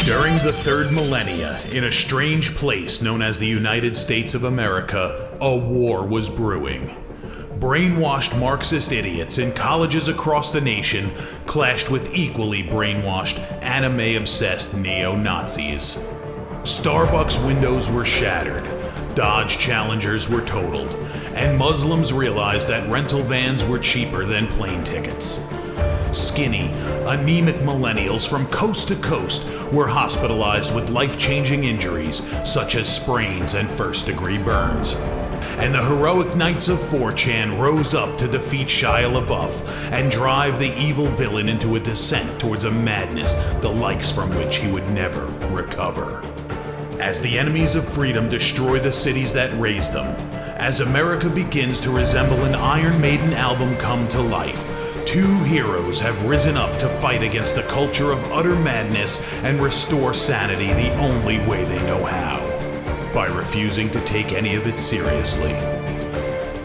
During the third millennia, in a strange place known as the United States of America, a war was brewing. Brainwashed Marxist idiots in colleges across the nation clashed with equally brainwashed, anime-obsessed neo-Nazis. Starbucks windows were shattered, Dodge Challengers were totaled, and Muslims realized that rental vans were cheaper than plane tickets. Skinny, anemic millennials from coast to coast were hospitalized with life-changing injuries such as sprains and first-degree burns. And the heroic knights of 4chan rose up to defeat Shia LaBeouf and drive the evil villain into a descent towards a madness the likes from which he would never recover. As the enemies of freedom destroy the cities that raised them, as America begins to resemble an Iron Maiden album come to life, two heroes have risen up to fight against the culture of utter madness and restore sanity the only way they know how. By refusing to take any of it seriously.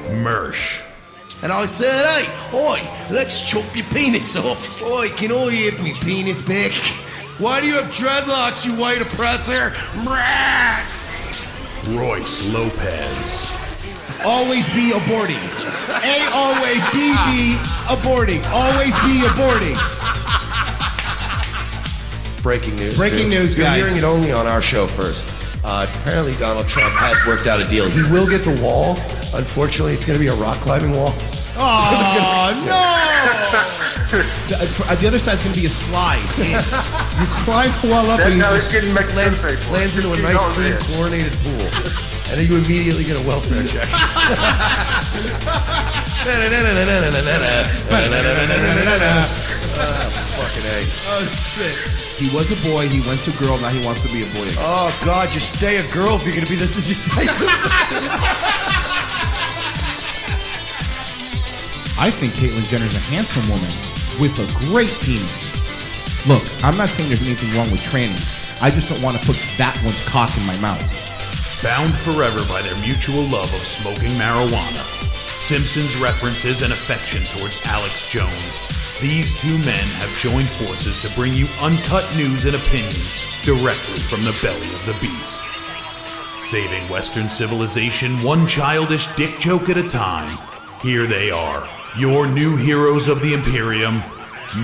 Mersh. And I said, hey, oi, let's chop your penis off. Oi, can I have me penis back? Why do you have dreadlocks, you white oppressor? Royce Lopez. Always be aborting. A always be aborting. Always be aborting. Breaking news. Breaking news, You're guys. hearing it only on our show first. Apparently Donald Trump has worked out a deal. He will get the wall. Unfortunately, it's going to be a rock climbing wall. Oh, no! The other side's going to be a slide. You climb the wall up and you just lands into a nice, clean, chlorinated pool. And then you immediately get a welfare check. Fucking A. Oh, shit. He was a boy, he went to girl, now he wants to be a boy again. Oh, God, just stay a girl if you're going to be this indecisive. I think Caitlyn Jenner's a handsome woman with a great penis. Look, I'm not saying there's anything wrong with trannies. I just don't want to put that one's cock in my mouth. Bound forever by their mutual love of smoking marijuana, Simpsons references and affection towards Alex Jones, these two men have joined forces to bring you uncut news and opinions directly from the belly of the beast. Saving Western civilization one childish dick joke at a time, here they are, your new heroes of the Imperium,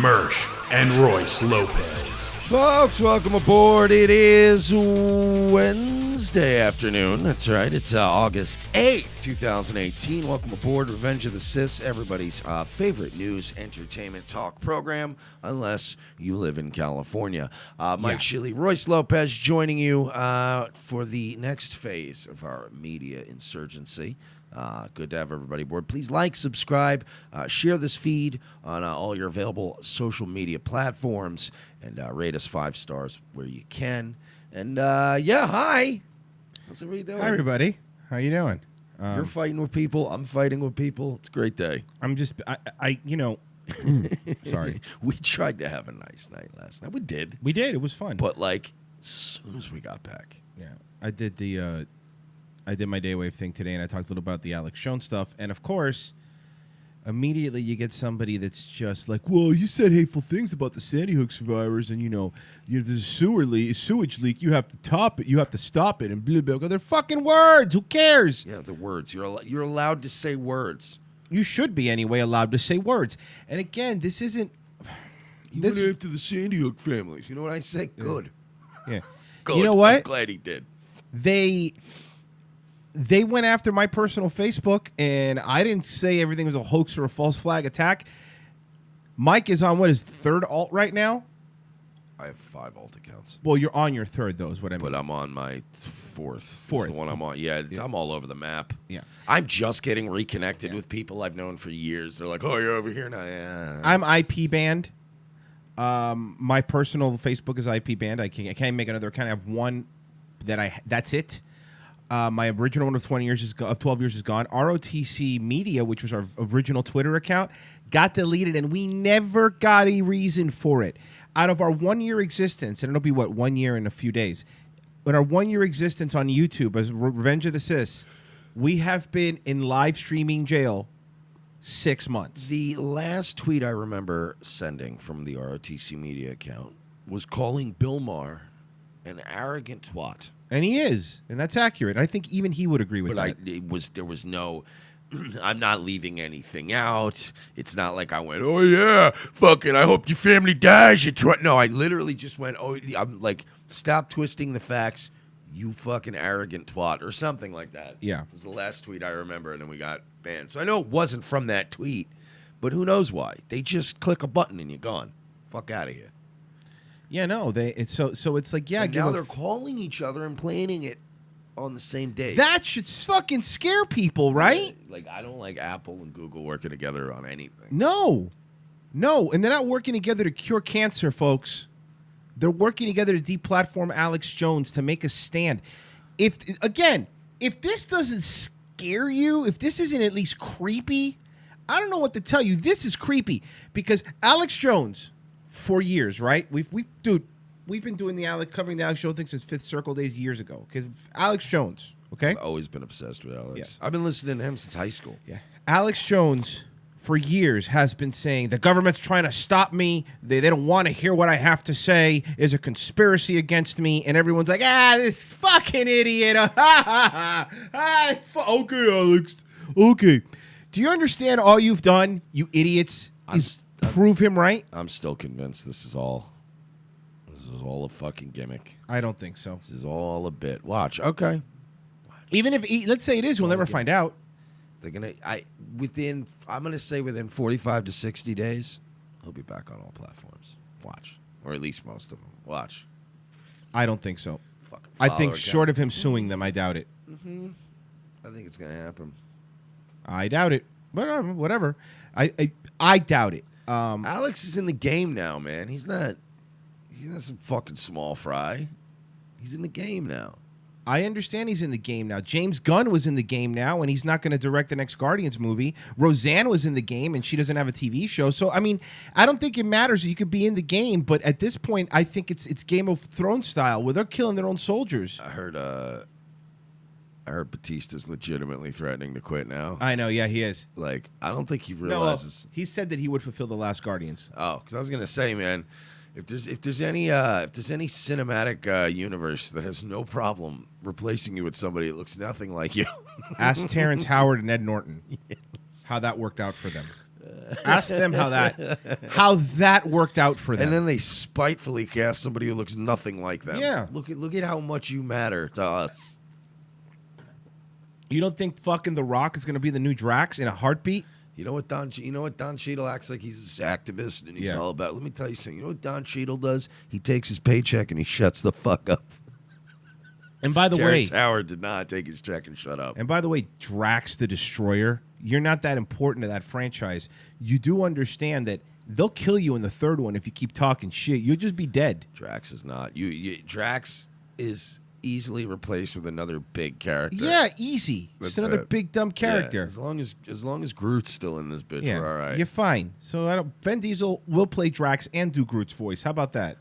Mersh and Royce Lopez. Folks, welcome aboard. It is Wednesday afternoon. That's right. It's August 8th, 2018. Welcome aboard Revenge of the Cis, everybody's favorite news, entertainment, talk program, unless you live in California. Mike Shilley, Royce Lopez joining you for the next phase of our media insurgency. Good to have everybody aboard. Please like, subscribe, share this feed on all your available social media platforms, and rate us 5 stars where you can. And hi. How's everybody doing? Hi, everybody. How you doing? You're fighting with people. I'm fighting with people. It's a great day. I'm just, sorry. We tried to have a nice night last night. We did. We did. It was fun. But, as soon as we got back. Yeah. I did my day wave thing today, and I talked a little about the Alex Jones stuff. And, of course, immediately you get somebody that's just like, well, you said hateful things about the Sandy Hook survivors, and, there's a sewage leak. You have to top it. You have to stop it, and blah, blah, blah. They're fucking words. Who cares? Yeah, the words. You're allowed to say words. You should be, anyway, allowed to say words. And, again, this isn't... This went after the Sandy Hook families. You know what I say? Good. Yeah. Good. You know what? I'm glad he did. They went after my personal Facebook, and I didn't say everything was a hoax or a false flag attack. Mike is on, his third alt right now? I have 5 alt accounts. Well, you're on your third, though, is what I mean. But I'm on my fourth. Fourth. It's the one I'm on. Yeah, I'm all over the map. Yeah. I'm just getting reconnected with people I've known for years. They're like, oh, you're over here now. Yeah. I'm IP banned. My personal Facebook is IP banned. I can't make another account. I have one that's it. My original one of 12 years is gone. ROTC Media, which was our original Twitter account, got deleted, and we never got a reason for it. Out of our 1-year existence, and it'll be 1 year in a few days. In our 1-year existence on YouTube as Revenge of the Cis, we have been in live streaming jail 6 months. The last tweet I remember sending from the ROTC Media account was calling Bill Maher an arrogant twat. And he is, and that's accurate. I think even he would agree with that. There was no. I'm not leaving anything out. It's not like I went, oh yeah, fucking. I hope your family dies. You twat. No, I literally just went, oh, I'm like, stop twisting the facts. You fucking arrogant twat, or something like that. Yeah, it was the last tweet I remember, and then we got banned. So I know it wasn't from that tweet, but who knows why? They just click a button and you're gone. Fuck out of here. Yeah, no, it's like, yeah. And now they're calling each other and planning it on the same day. That should fucking scare people, right? Like, I don't like Apple and Google working together on anything. No, and they're not working together to cure cancer, folks. They're working together to deplatform Alex Jones to make a stand. If this doesn't scare you, if this isn't at least creepy, I don't know what to tell you. This is creepy because Alex Jones, for years, right? We've been doing covering the Alex Jones thing since Fifth Circle days years ago. Because Alex Jones, okay? I've always been obsessed with Alex. Yeah. I've been listening to him since high school. Yeah. Alex Jones, for years, has been saying the government's trying to stop me. They don't want to hear what I have to say. There's a conspiracy against me. And everyone's like, this fucking idiot. Okay, Alex. Okay. Do you understand all you've done, you idiots, is prove him right? I'm still convinced this is all a fucking gimmick. I don't think so. This is all a bit. Watch. Okay. Even if, let's say it is, we'll never find out. They're I'm gonna say within 45 to 60 days, he'll be back on all platforms. Watch. Or at least most of them. Watch. I don't think so. Fucking I think short of him suing them, I doubt it. Mm-hmm. I think it's gonna happen. I doubt it. But whatever. I doubt it. Alex is in the game now, man. He's not some fucking small fry. He's in the game now. I understand he's in the game now. James Gunn was in the game now, and he's not going to direct the next Guardians movie. Roseanne was in the game, and she doesn't have a TV show. So, I mean, I don't think it matters. You could be in the game, but at this point, I think it's Game of Thrones style, where they're killing their own soldiers. I heard Batista's legitimately threatening to quit now. I know, yeah, he is. Like, I don't think he realizes. No, he said that he would fulfill The Last Guardians. Oh, because I was gonna say, man, if there's any cinematic universe that has no problem replacing you with somebody that looks nothing like you, ask Terrence Howard and Ed Norton how that worked out for them. Ask them how that worked out for them. And then they spitefully cast somebody who looks nothing like them. Yeah, look at how much you matter to us. You don't think fucking The Rock is going to be the new Drax in a heartbeat? You know what Don Cheadle acts like he's an activist and he's all about. Let me tell you something. You know what Don Cheadle does? He takes his paycheck and he shuts the fuck up. And by the Terrence Howard did not take his check and shut up. And by the way, Drax the Destroyer, you're not that important to that franchise. You do understand that they'll kill you in the third one if you keep talking shit. You'll just be dead. Drax is not. Drax is easily replaced with another big character. Yeah, easy. Just another big dumb character. Yeah, as long as Groot's still in this bitch, we're all right. You're fine. So Vin Diesel will play Drax and do Groot's voice. How about that?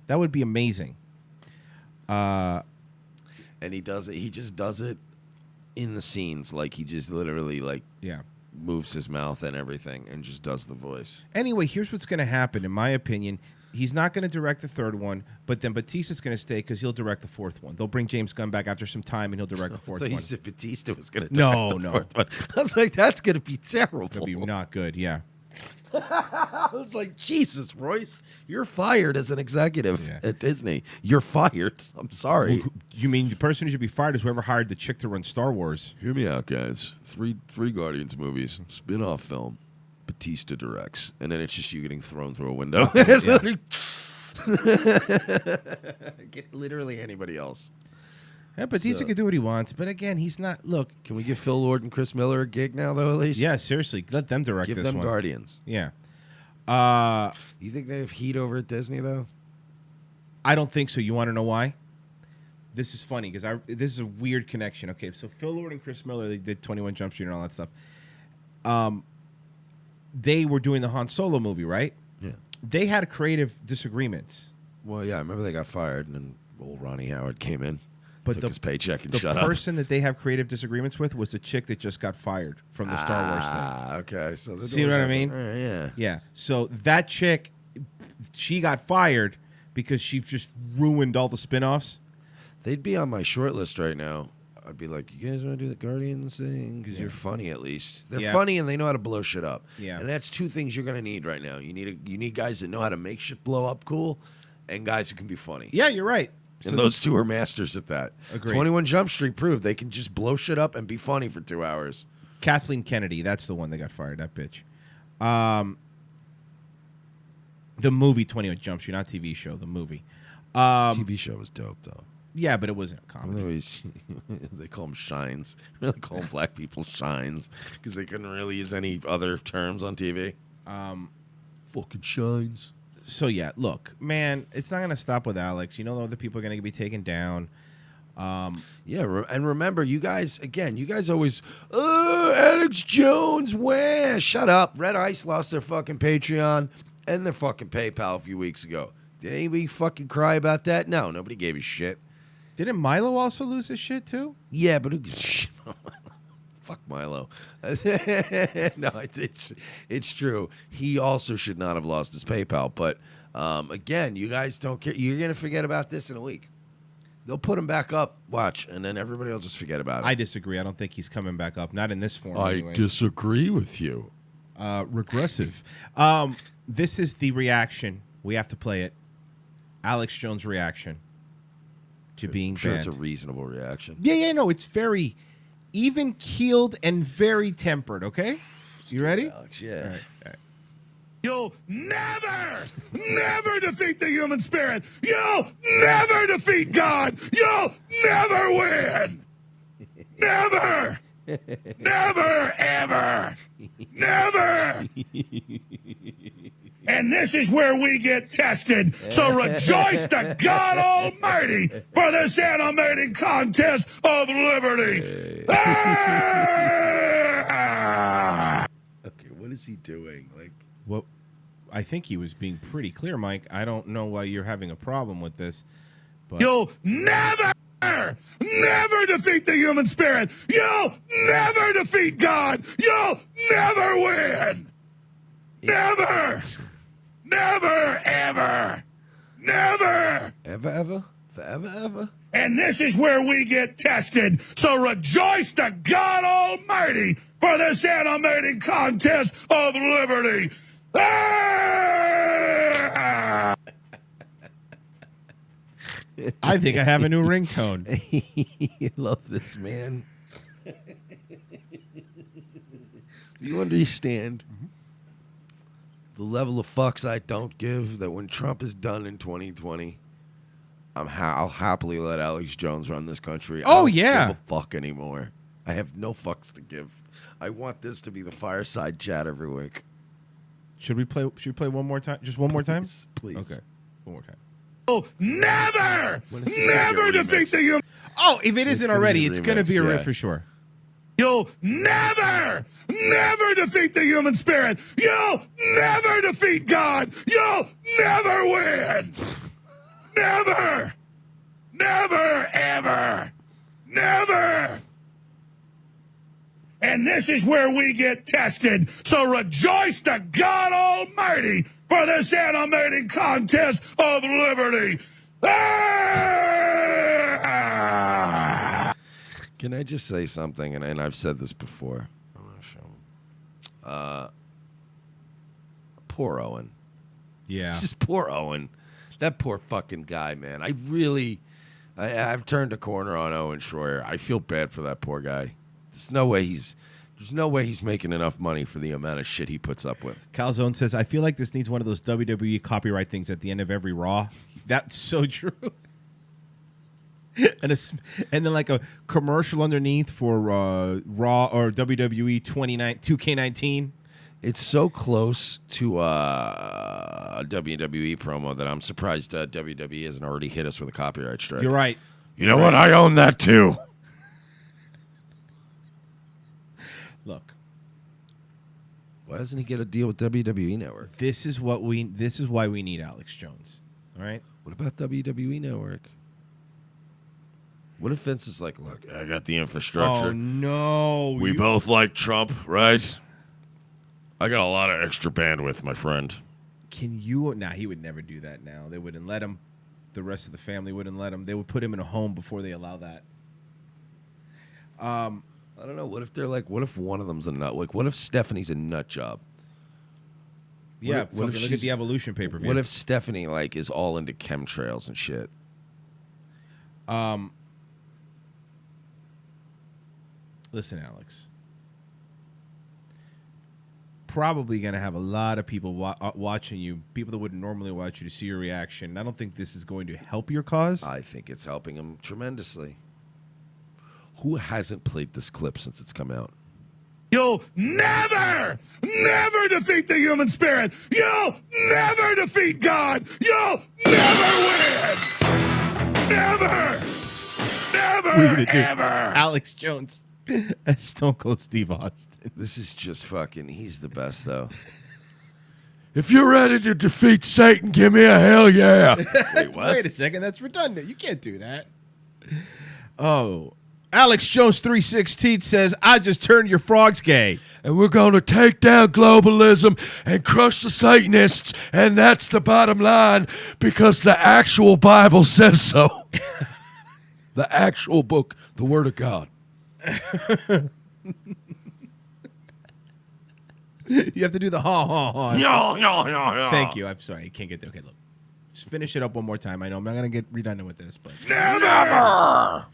That would be amazing. And he does it. He just does it in the scenes. Like he just literally moves his mouth and everything and just does the voice. Anyway, here's what's going to happen, in my opinion. He's not going to direct the third one, but then Batista's going to stay because he'll direct the fourth one. They'll bring James Gunn back after some time, and he'll direct the fourth one. You said Batista was going to direct the fourth one. I was like, that's going to be terrible. It'll be not good, yeah. I was like, Jesus, Royce, you're fired as an executive at Disney. You're fired. I'm sorry. You mean the person who should be fired is whoever hired the chick to run Star Wars? Hear me out, guys. Three Guardians movies, spin-off film. Batista directs, and then it's just you getting thrown through a window. Get literally anybody else. Yeah, Batista can do what he wants, but again, he's not. Look, can we give Phil Lord and Chris Miller a gig now, though? At least, yeah, seriously, let them direct this one. Give them Guardians. Yeah. You think they have heat over at Disney though? I don't think so. You want to know why? This is funny because this is a weird connection. Okay, so Phil Lord and Chris Miller, they did 21 Jump Street and all that stuff. They were doing the Han Solo movie, right? Yeah. They had creative disagreements. Well, yeah, I remember they got fired, and then old Ronnie Howard came in, took his paycheck, and shut up. The person that they have creative disagreements with was the chick that just got fired from the Star Wars thing. Okay. So see what I mean? Yeah. Yeah. So that chick, she got fired because she just ruined all the spinoffs. They'd be on my short list right now. I'd be like, you guys want to do the Guardians thing? Because you're funny, at least. They're funny and they know how to blow shit up. Yeah. And that's two things you're gonna need right now. You need guys that know how to make shit blow up cool, and guys who can be funny. Yeah, you're right. And those two are masters at that. Agreed. 21 Jump Street proved they can just blow shit up and be funny for 2 hours. Kathleen Kennedy, that's the one that got fired. That bitch. The movie 21 Jump Street, not TV show. The movie. TV show was dope though. Yeah, but it wasn't a comedy. They call them shines. They call them black people shines because they couldn't really use any other terms on TV. Fucking shines. So yeah, look, man, it's not gonna stop with Alex. You know, other people are gonna be taken down. And remember, you guys always, Alex Jones, where? Shut up. Red Ice lost their fucking Patreon and their fucking PayPal a few weeks ago. Did anybody fucking cry about that? No, nobody gave a shit. Didn't Milo also lose his shit too? Yeah, but who gives a shit? Fuck Milo. No, it's true. He also should not have lost his PayPal. But again, you guys don't care. You're gonna forget about this in a week. They'll put him back up. Watch, and then everybody will just forget about it. I disagree. I don't think he's coming back up. Not in this form. I anyway. disagree with you. Regressive. This is the reaction. We have to play it. Alex Jones' reaction to being I'm sure banned. it's a reasonable reaction. Yeah, no, it's very even keeled and very tempered. Okay, you ready? Alex, yeah. All right. You'll never defeat the human spirit. You'll never defeat God. You'll never win. Never. Never, ever. Never. And this is where we get tested. So rejoice to God Almighty for this animating contest of liberty. Ah! Okay, what is he doing? Like, Well, I think he was being pretty clear, Mike. I don't know why you're having a problem with this, but You'll never defeat the human spirit. You'll never defeat God. You'll never win. Never. Never, ever. Never. ever? Forever, ever? And this is where we get tested. So rejoice to God Almighty for this animating contest of liberty. Ah! I think I have a new ringtone. You love this, man. You understand the level of fucks I don't give that when Trump is done in 2020, I'll happily let Alex Jones run this country. I don't give a fuck anymore. I have no fucks to give. I want this to be the fireside chat every week. Should we play one more time? Just one more time? Please. Okay. One more time. Never defeat the human. Oh, if it isn't gonna already, be it's going to be a remixed, riff yeah. for sure. You'll never defeat the human spirit. You'll never defeat God. You'll never win. Never. Never, ever. Never. And this is where we get tested. So rejoice to God Almighty for this animating contest of liberty. Ah! Can I just say something? And I've said this before. I'm going to show him. Poor Owen. Yeah. It's just poor Owen. That poor fucking guy, man. I've turned a corner on Owen Schroyer. I feel bad for that poor guy. There's no way he's making enough money for the amount of shit he puts up with. Calzone says, I feel like this needs one of those WWE copyright things at the end of every Raw. That's so true. and then like a commercial underneath for Raw or WWE 2K19. It's so close to a WWE promo that I'm surprised WWE hasn't already hit us with a copyright strike. You're right. You know what? I own that too. Look, Why doesn't he get a deal with WWE Network? this is why we need Alex Jones. All right? What about WWE Network? What if Vince is like, look, I got the infrastructure. Oh no. We both like Trump, right? I got a lot of extra bandwidth, my friend. Can you? Nah, he would never do that now. They wouldn't let him. The rest of the family wouldn't let him. They would put him in a home before they allow that. I don't know. What if they're like, what if one of them's a nut? Like, what if Stephanie's a nut job? Yeah, what if look at the Evolution pay-per-view. What if Stephanie, like, is all into chemtrails and shit? Listen, Alex. Probably going to have a lot of people watching you, people that wouldn't normally watch you, to see your reaction. I don't think this is going to help your cause. I think it's helping him tremendously. Who hasn't played this clip since it's come out? You'll never defeat the human spirit. You'll never defeat God. You'll never win. Never, ever. Alex Jones as Stone Cold Steve Austin. This is just fucking, he's the best, though. If you're ready to defeat Satan, give me a hell yeah. Wait, what? Wait a second, that's redundant. You can't do that. Oh, Alex Jones 316 says, I just turned your frogs gay. And we're going to take down globalism and crush the Satanists, and that's the bottom line, because the actual Bible says so. The actual book, the Word of God. You have to do the ha. Yeah. Thank you. I'm sorry. I can't get there. Okay, look. Just finish it up one more time. I know I'm not going to get redundant with this, but. Never!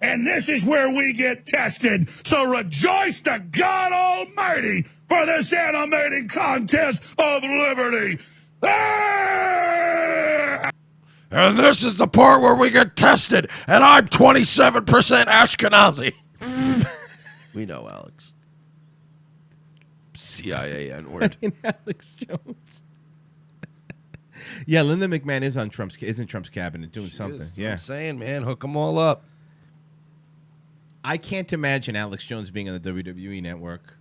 And this is where we get tested. So rejoice to God Almighty for this animating contest of liberty. Ah! And this is the part where we get tested, and I'm 27% Ashkenazi. We know, Alex. CIA N-word. Alex Jones. Yeah, Linda McMahon is on Trump's cabinet doing something. Yeah, I'm saying, man, hook them all up. I can't imagine Alex Jones being on the WWE network.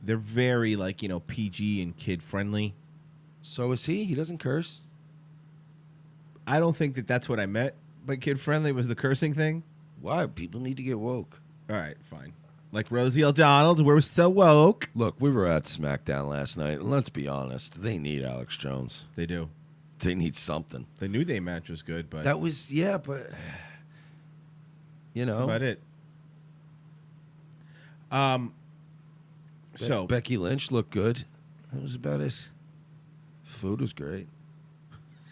They're very PG and kid friendly. So is he? He doesn't curse. I don't think that's what I meant. But kid friendly was the cursing thing. Why? People need to get woke. All right, fine. Like Rosie O'Donnell, we're so woke. Look, we were at SmackDown last night, and let's be honest, they need Alex Jones. They do. They need something. The New Day match was good, but that was but that's about it. So Becky Lynch looked good. That was about it. Food was great.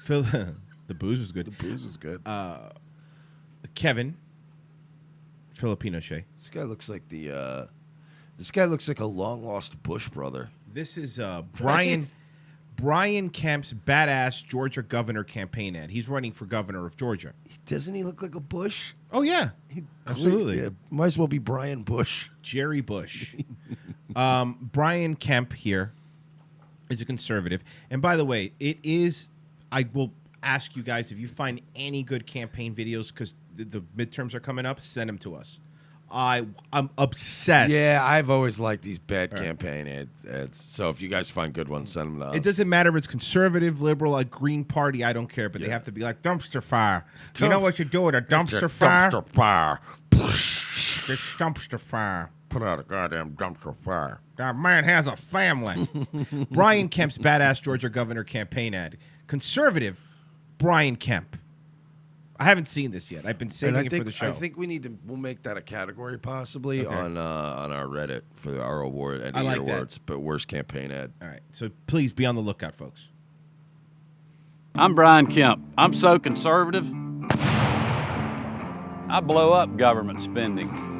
The booze was good. The booze was good. Kevin, Filipino Shea. This guy looks like this guy looks like a long lost Bush brother. This is Brian Kemp's badass Georgia governor campaign ad. He's running for governor of Georgia. Doesn't he look like a Bush? Oh yeah, absolutely. Yeah, might as well be Brian Bush. Jerry Bush. Brian Kemp here is a conservative. And by the way, I will ask you guys if you find any good campaign videos, because the midterms are coming up, send them to us. I'm obsessed. Yeah, I've always liked these bad campaign ads. So if you guys find good ones, send them to us. It doesn't matter if it's conservative, liberal, a Green Party, I don't care, but they have to be like dumpster fire. You know what you do with a dumpster fire? Dumpster fire. It's dumpster fire. Put out a goddamn dumpster fire. That man has a family. Brian Kemp's badass Georgia governor campaign ad. Conservative Brian Kemp. I haven't seen this yet. I've been saving it for the show. I think we'll make that a category possibly on our Reddit for our award and awards. But worst campaign ad. All right. So please be on the lookout, folks. I'm Brian Kemp. I'm so conservative. I blow up government spending.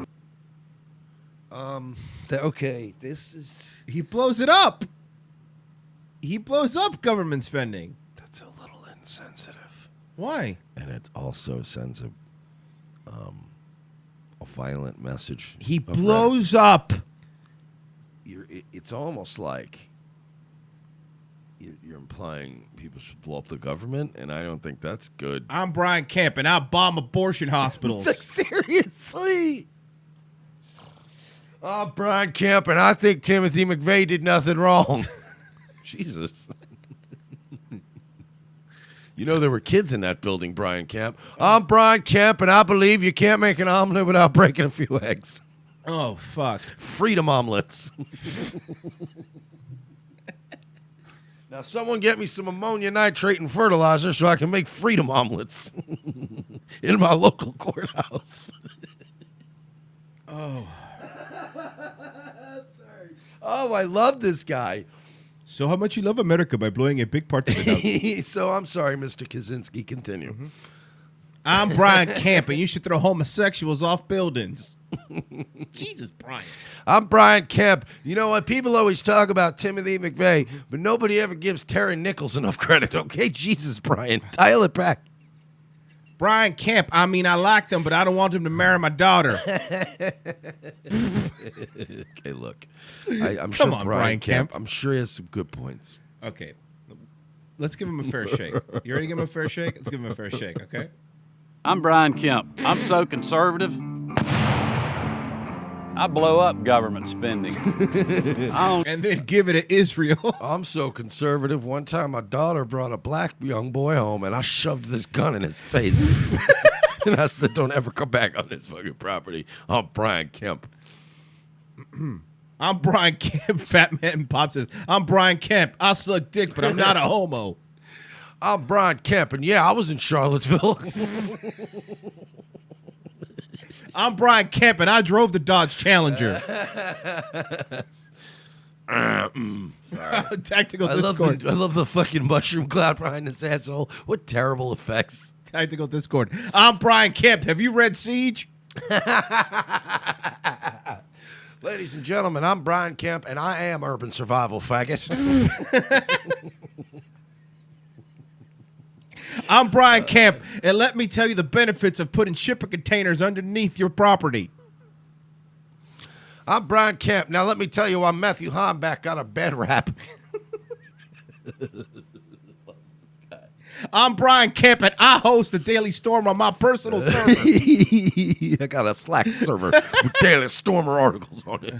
Okay, this is... He blows it up. He blows up government spending. That's a little insensitive. Why? And it also sends a violent message. He blows up. It's almost like you're implying people should blow up the government, and I don't think that's good. I'm Brian Kemp, and I bomb abortion hospitals. Seriously? I'm Brian Kemp, and I think Timothy McVeigh did nothing wrong. Jesus. You know there were kids in that building, Brian Kemp. I'm Brian Kemp, and I believe you can't make an omelet without breaking a few eggs. Oh, fuck. Freedom omelets. Now, someone get me some ammonia nitrate and fertilizer so I can make freedom omelets in my local courthouse. Oh. Sorry. Oh, I love this guy. So how much you love America by blowing a big part of it out? So I'm sorry, Mr. Kaczynski. Continue. Mm-hmm. I'm Brian Kemp, and you should throw homosexuals off buildings. Jesus, Brian. I'm Brian Kemp. You know what? People always talk about Timothy McVeigh, but nobody ever gives Terry Nichols enough credit, okay? Jesus, Brian. Dial it back. Brian Kemp. I mean, I like him, but I don't want him to marry my daughter. Okay, look. I'm Come sure on, Brian Brian Kemp. I'm sure he has some good points. Okay. Let's give him a fair shake. You ready to give him a fair shake? Let's give him a fair shake, okay? I'm Brian Kemp. I'm so conservative. I blow up government spending. And then give it to Israel. I'm so conservative. One time my daughter brought a black young boy home, and I shoved this gun in his face. And I said, don't ever come back on this fucking property. I'm Brian Kemp. I'm Brian Kemp. Fat Man Pop says, I'm Brian Kemp. I suck dick, but I'm not a homo. I'm Brian Kemp, and yeah, I was in Charlottesville. I'm Brian Kemp, and I drove the Dodge Challenger. Tactical Discord. I love the fucking mushroom cloud behind his asshole. What terrible effects. Tactical Discord. I'm Brian Kemp. Have you read Siege? Ladies and gentlemen, I'm Brian Kemp, and I am urban survival faggot. I'm Brian Kemp, and let me tell you the benefits of putting shipper containers underneath your property. I'm Brian Kemp. Now let me tell you why Matthew Hornback got a bad rap. I'm Brian Kemp, and I host the Daily Storm on my personal server. I got a Slack server with Daily Stormer articles on it.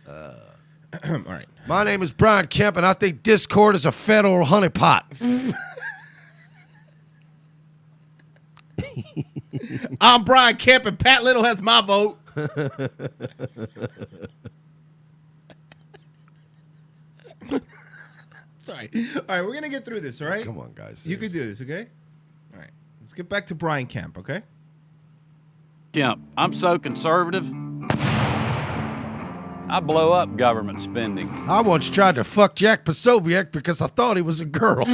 All right. My name is Brian Kemp, and I think Discord is a federal honeypot. I'm Brian Kemp, and Pat Little has my vote. Sorry. All right, we're going to get through this, all right? Come on, guys. You can do this, okay? All right. Let's get back to Brian Kemp, okay? Kemp, I'm so conservative. I blow up government spending. I once tried to fuck Jack Posobiec because I thought he was a girl.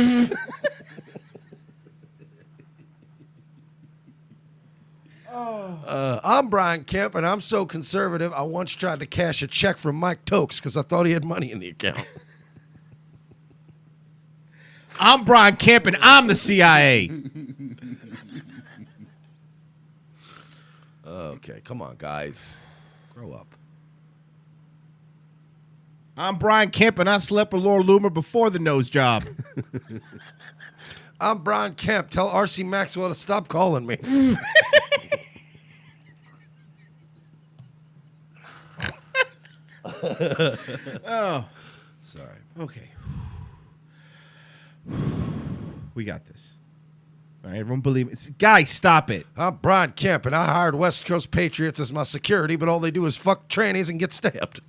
I'm Brian Kemp, and I'm so conservative, I once tried to cash a check from Mike Tokes because I thought he had money in the account. I'm Brian Kemp, and I'm the CIA. Okay, come on, guys. Grow up. I'm Brian Kemp, and I slept with Laura Loomer before the nose job. I'm Brian Kemp. Tell R.C. Maxwell to stop calling me. Oh. Sorry. Okay. We got this. All right, everyone believe it. Guys, stop it. I'm Brian Kemp, and I hired West Coast Patriots as my security, but all they do is fuck trannies and get stabbed.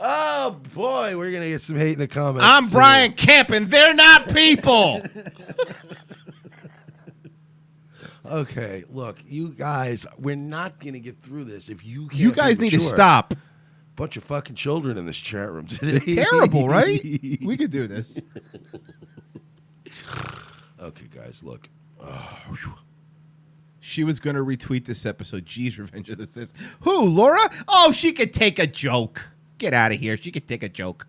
Oh, boy, we're going to get some hate in the comments. I'm Brian Kemp, and they're not people. Okay, look, you guys, we're not going to get through this if you can't. You guys be need to mature. stop. Bunch of fucking children in this chat room today. Terrible, right? We could do this. Okay, guys, look. She was going to retweet this episode. Geez, Revenge of the Sis. Who, Laura? Oh, she could take a joke. Get out of here. She could take a joke.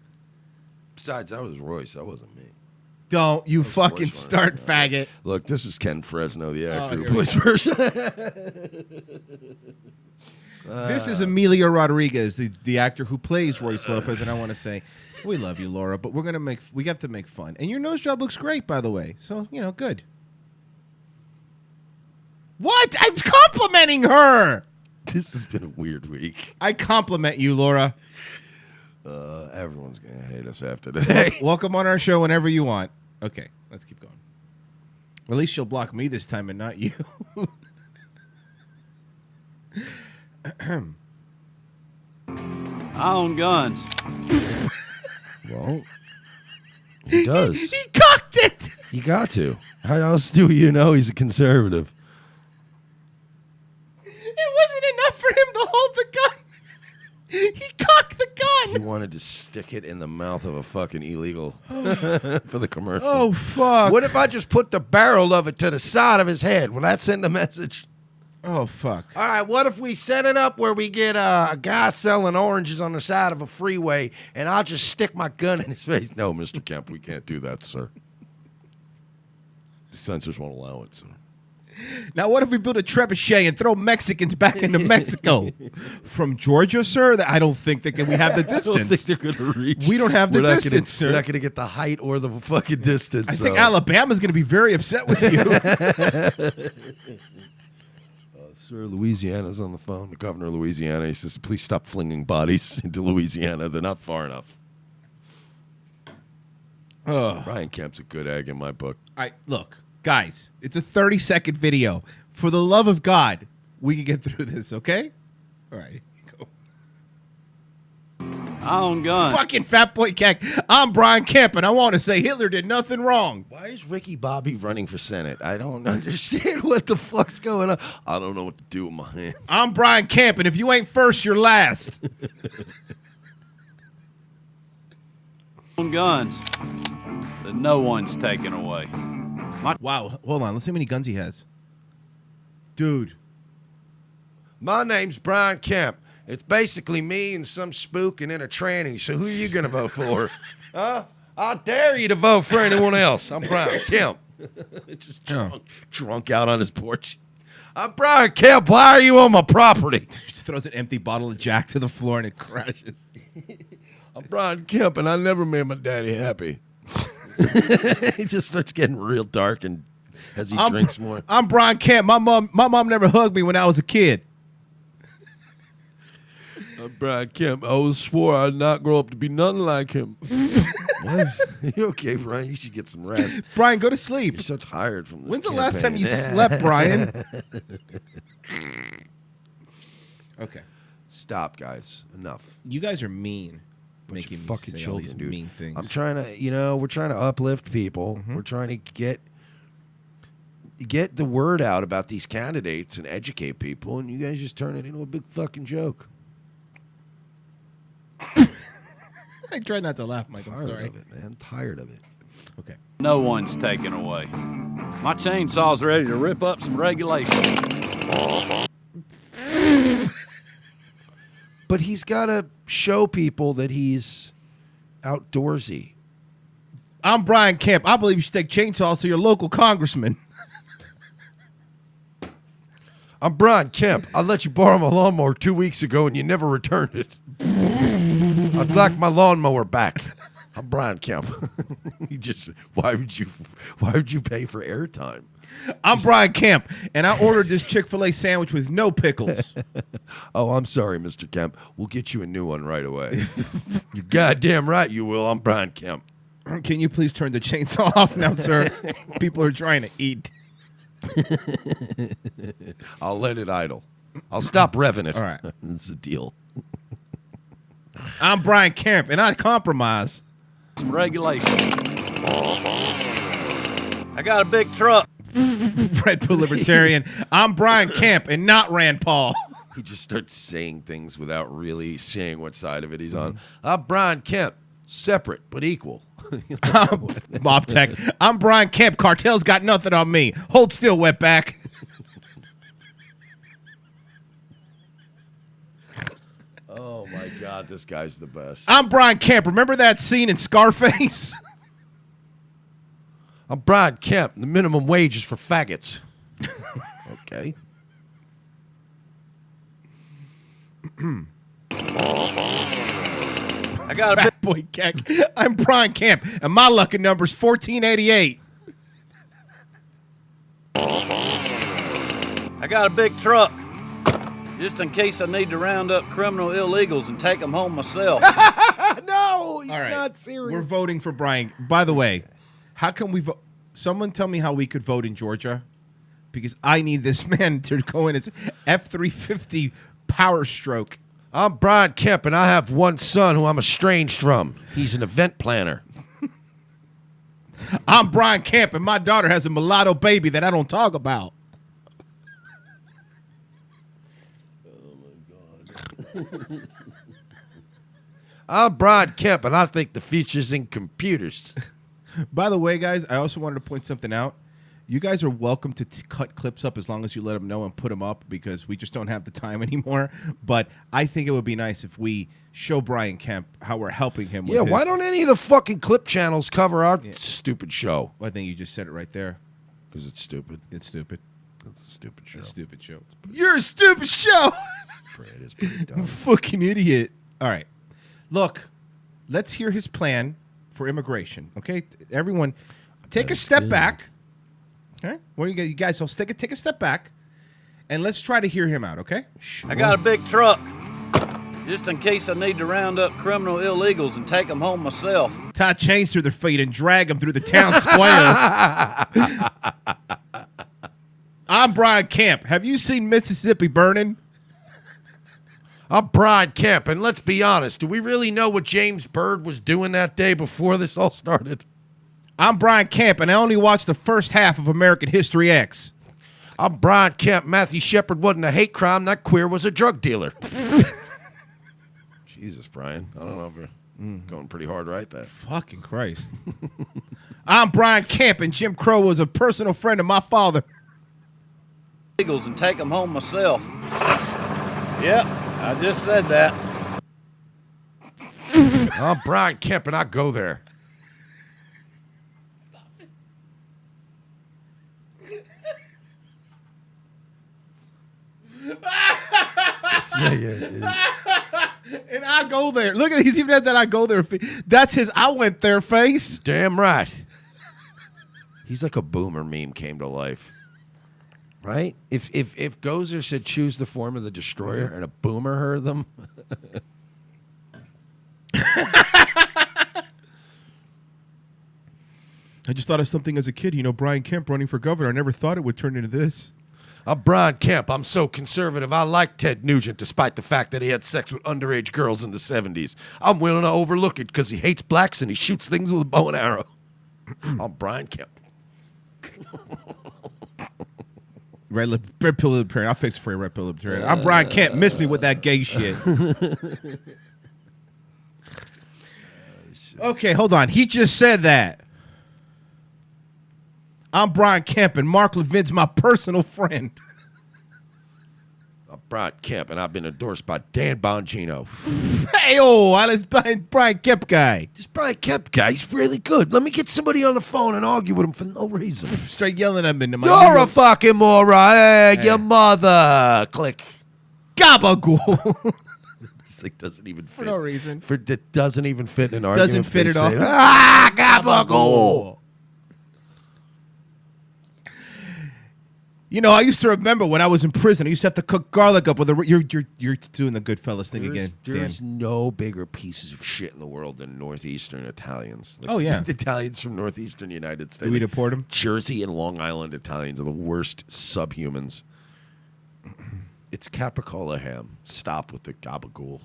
Besides, that was Royce. That wasn't me. Don't you fucking start, faggot. Look, this is Ken Fresno, the actor here who we plays version. This is Emilio Rodriguez, the actor who plays Royce Lopez, and I want to say, we love you, Laura, but we have to make fun. And your nose job looks great, by the way. So, good. What? I'm complimenting her. This has been a weird week. I compliment you, Laura. Everyone's going to hate us after today. Welcome on our show whenever you want. Okay, let's keep going. At least she'll block me this time and not you. I own guns. Well, he does. He cocked it. You got to. How else do you know he's a conservative? It wasn't enough for him to hold the gun. He cocked the He gun. wanted to stick it in the mouth of a fucking illegal for the commercial. Oh, fuck. What if I just put the barrel of it to the side of his head? Will that send a message? Oh, fuck. All right, what if we set it up where we get a guy selling oranges on the side of a freeway, and I'll just stick my gun in his face? No, Mr. Kemp, we can't do that, sir. The censors won't allow it, sir. Now, what if we build a trebuchet and throw Mexicans back into Mexico? From Georgia, sir? I don't think we have the distance. I don't think they're going to reach. We don't have the distance, sir. We're not going to get the height or the fucking distance. I think Alabama's going to be very upset with you. Sir, Louisiana's on the phone. The governor of Louisiana, he says, please stop flinging bodies into Louisiana. They're not far enough. Brian Kemp's a good egg in my book. All right, look, guys, it's a 30-second video. For the love of God, we can get through this, okay? All right, here you go. I own guns. Fucking fat boy cack. I'm Brian Kemp, and I want to say Hitler did nothing wrong. Why is Ricky Bobby running for Senate? I don't understand what the fuck's going on. I don't know what to do with my hands. I'm Brian Kemp, and if you ain't first, you're last. I own guns that no one's taking away. Wow, hold on. Let's see how many guns he has. Dude. My name's Brian Kemp. It's basically me and some spook and then a tranny. So who are you going to vote for? Huh? I dare you to vote for anyone else. I'm Brian Kemp. Just drunk out on his porch. I'm Brian Kemp. Why are you on my property? Just throws an empty bottle of Jack to the floor and it crashes. I'm Brian Kemp, and I never made my daddy happy. He just starts getting real dark and as he drinks more. I'm Brian Kemp. My mom never hugged me when I was a kid. I'm Brian Kemp. I always swore I'd not grow up to be nothing like him. What? You okay, Brian? You should get some rest. Brian, go to sleep. You're so tired from this When's the campaign. last time you slept, Brian? Okay. Stop, guys. Enough. You guys are mean. Making me Fucking say all children, these dude. mean things. I'm trying to, we're trying to uplift people. We're trying to get the word out about these candidates and educate people, and you guys just turn it into a big fucking joke. I try not to laugh, Mike. I'm Tired sorry. of it, man. I'm tired of it. Okay. No one's taking away. My chainsaw's ready to rip up some regulations. But he's got to show people that he's outdoorsy. I'm Brian Kemp. I believe you should take chainsaws to your local congressman. I'm Brian Kemp. I let you borrow my lawnmower 2 weeks ago and you never returned it. I'd like my lawnmower back. I'm Brian Kemp. Why would you pay for airtime? I'm Brian Kemp, and I ordered this Chick-fil-A sandwich with no pickles. Oh, I'm sorry, Mr. Kemp. We'll get you a new one right away. You're goddamn right you will. I'm Brian Kemp. Can you please turn the chainsaw off now, sir? People are trying to eat. I'll let it idle. I'll stop revving it. All right. That's the deal. I'm Brian Kemp, and I compromise. Some regulations. I got a big truck. Red Pill Libertarian. I'm Brian Kemp, and not Rand Paul. He just starts saying things without really saying what side of it he's on. I'm Brian Kemp. Separate, but equal. Mob Tech. I'm Brian Kemp. Cartel's got nothing on me. Hold still, wetback. Oh, my God. This guy's the best. I'm Brian Kemp. Remember that scene in Scarface? I'm Brian Kemp. The minimum wage is for faggots. Okay. I got a big Fat boy keck. I'm Brian Kemp, and my lucky number's 1488. I got a big truck. Just in case I need to round up criminal illegals and take them home myself. No, he's All right. not serious. We're voting for Brian. By the way, how come we vote? Someone tell me how we could vote in Georgia, because I need this man to go in his F-350 Power Stroke. I'm Brian Kemp, and I have one son who I'm estranged from. He's an event planner. I'm Brian Kemp, and my daughter has a mulatto baby that I don't talk about. I'm Brian Kemp, and I think the future's in computers. By the way, guys, I also wanted to point something out. You guys are welcome to cut clips up as long as you let them know and put them up, because we just don't have the time anymore. But I think it would be nice if we show Brian Kemp how we're helping him. Yeah, with why his, don't any of the fucking clip channels cover our stupid show? Well, I think you just said it right there. Because it's stupid. It's stupid. It's a stupid show. It's a stupid show. You're a stupid show. It is pretty dumb. Fucking idiot. All right. Look, let's hear his plan for immigration. Okay, everyone, take a step back. Okay, well, you guys, so take a step back, and let's try to hear him out. Okay. I got a big truck, just in case I need to round up criminal illegals and take them home myself. Tie chains through their feet and drag them through the town square. I'm Brian Kemp. Have you seen Mississippi burning? I'm Brian Kemp, and let's be honest, do we really know what James Byrd was doing that day before this all started? I'm Brian Kemp, and I only watched the first half of American History X. I'm Brian Kemp. Matthew Shepard wasn't a hate crime. That queer was a drug dealer. Jesus, Brian. I don't know if you're going pretty hard right there. Fucking Christ. I'm Brian Kemp, and Jim Crow was a personal friend of my father. Illegals and take them home myself. Yep, I just said that. I'm Brian Kemp, and I go there. Yeah. And I go there. Look at he's even had that I go there. That's his I went there face. Damn right. He's like a boomer meme came to life. Right? If Gozer said choose the form of the destroyer and a boomer heard them. I just thought of something as a kid. You know, Brian Kemp running for governor. I never thought it would turn into this. I'm Brian Kemp. I'm so conservative. I like Ted Nugent despite the fact that he had sex with underage girls in the 70s. I'm willing to overlook it because he hates blacks and he shoots things with a bow and arrow. I'm Brian Kemp. Red pill libertarian. I'll fix it for you, red pill libertarian. I'm Brian Kemp. Miss me with that gay shit. Okay, hold on. He just said that. I'm Brian Kemp, and Mark Levin's my personal friend. I'm Brian Kemp, and I've been endorsed by Dan Bongino. Hey, I like Brian Kemp guy. This Brian Kemp guy, he's really good. Let me get somebody on the phone and argue with him for no reason. Straight yelling at me. You're a fucking moron. Hey, your mother. Click. Gabagool. This like doesn't even fit. For no reason. It doesn't even fit in an argument. Doesn't fit at all. Gabagool. You know, I used to remember when I was in prison, I used to have to cook garlic up with a. You're doing the Goodfellas thing again. There's Dan. no bigger pieces of shit in the world than Northeastern Italians. Like, Oh, yeah. Italians from Northeastern United States. Do we deport them? Jersey and Long Island Italians are the worst subhumans. It's capicola ham. Stop with the gabagool.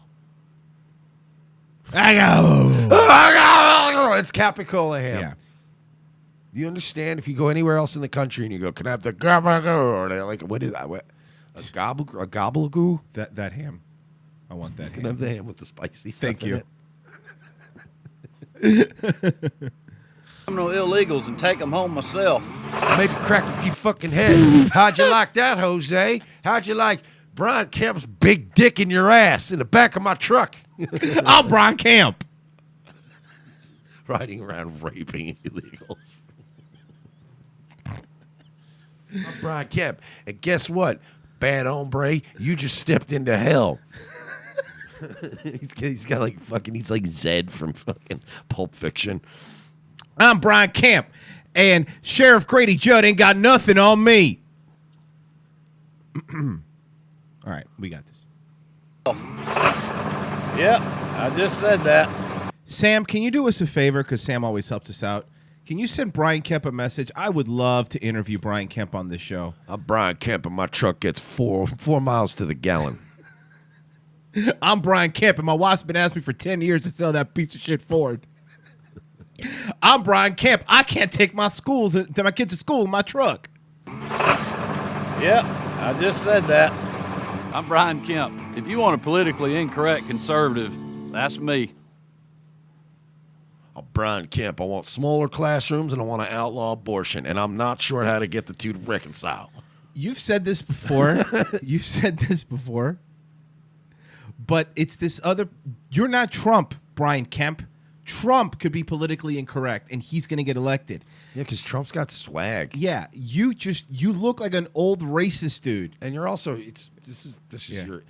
It's capicola ham. Yeah. You understand? If you go anywhere else in the country and you go, can I have the gabagool? Or they're like, what is that? What? A gobble-goo? That ham. I want that Can I ham. have the ham with the spicy stuff Thank in you. it? Criminal illegals and take them home myself. Maybe crack a few fucking heads. How'd you like that, Jose? How'd you like Brian Kemp's big dick in your ass in the back of my truck? I'm Brian Kemp. Riding around raping illegals. I'm Brian Kemp. And guess what? Bad hombre, you just stepped into hell. he's got like fucking, he's like Zed from fucking Pulp Fiction. I'm Brian Kemp, and Sheriff Grady Judd ain't got nothing on me. All right, we got this. Yep, I just said that. Sam, can you do us a favor? Because Sam always helps us out. Can you send Brian Kemp a message? I would love to interview Brian Kemp on this show. I'm Brian Kemp, and my truck gets 4 miles to the gallon. I'm Brian Kemp, and my wife's been asking me for 10 years to sell that piece of shit Ford. I'm Brian Kemp. I can't take my kids to school in my truck. Yep, I just said that. I'm Brian Kemp. If you want a politically incorrect conservative, that's me. I'm Brian Kemp. I want smaller classrooms, and I want to outlaw abortion, and I'm not sure how to get the two to reconcile. You've said this before. But it's this other. You're not Trump, Brian Kemp. Trump could be politically incorrect, and he's going to get elected. Yeah, because Trump's got swag. Yeah, you look like an old racist dude. And you're also this is your.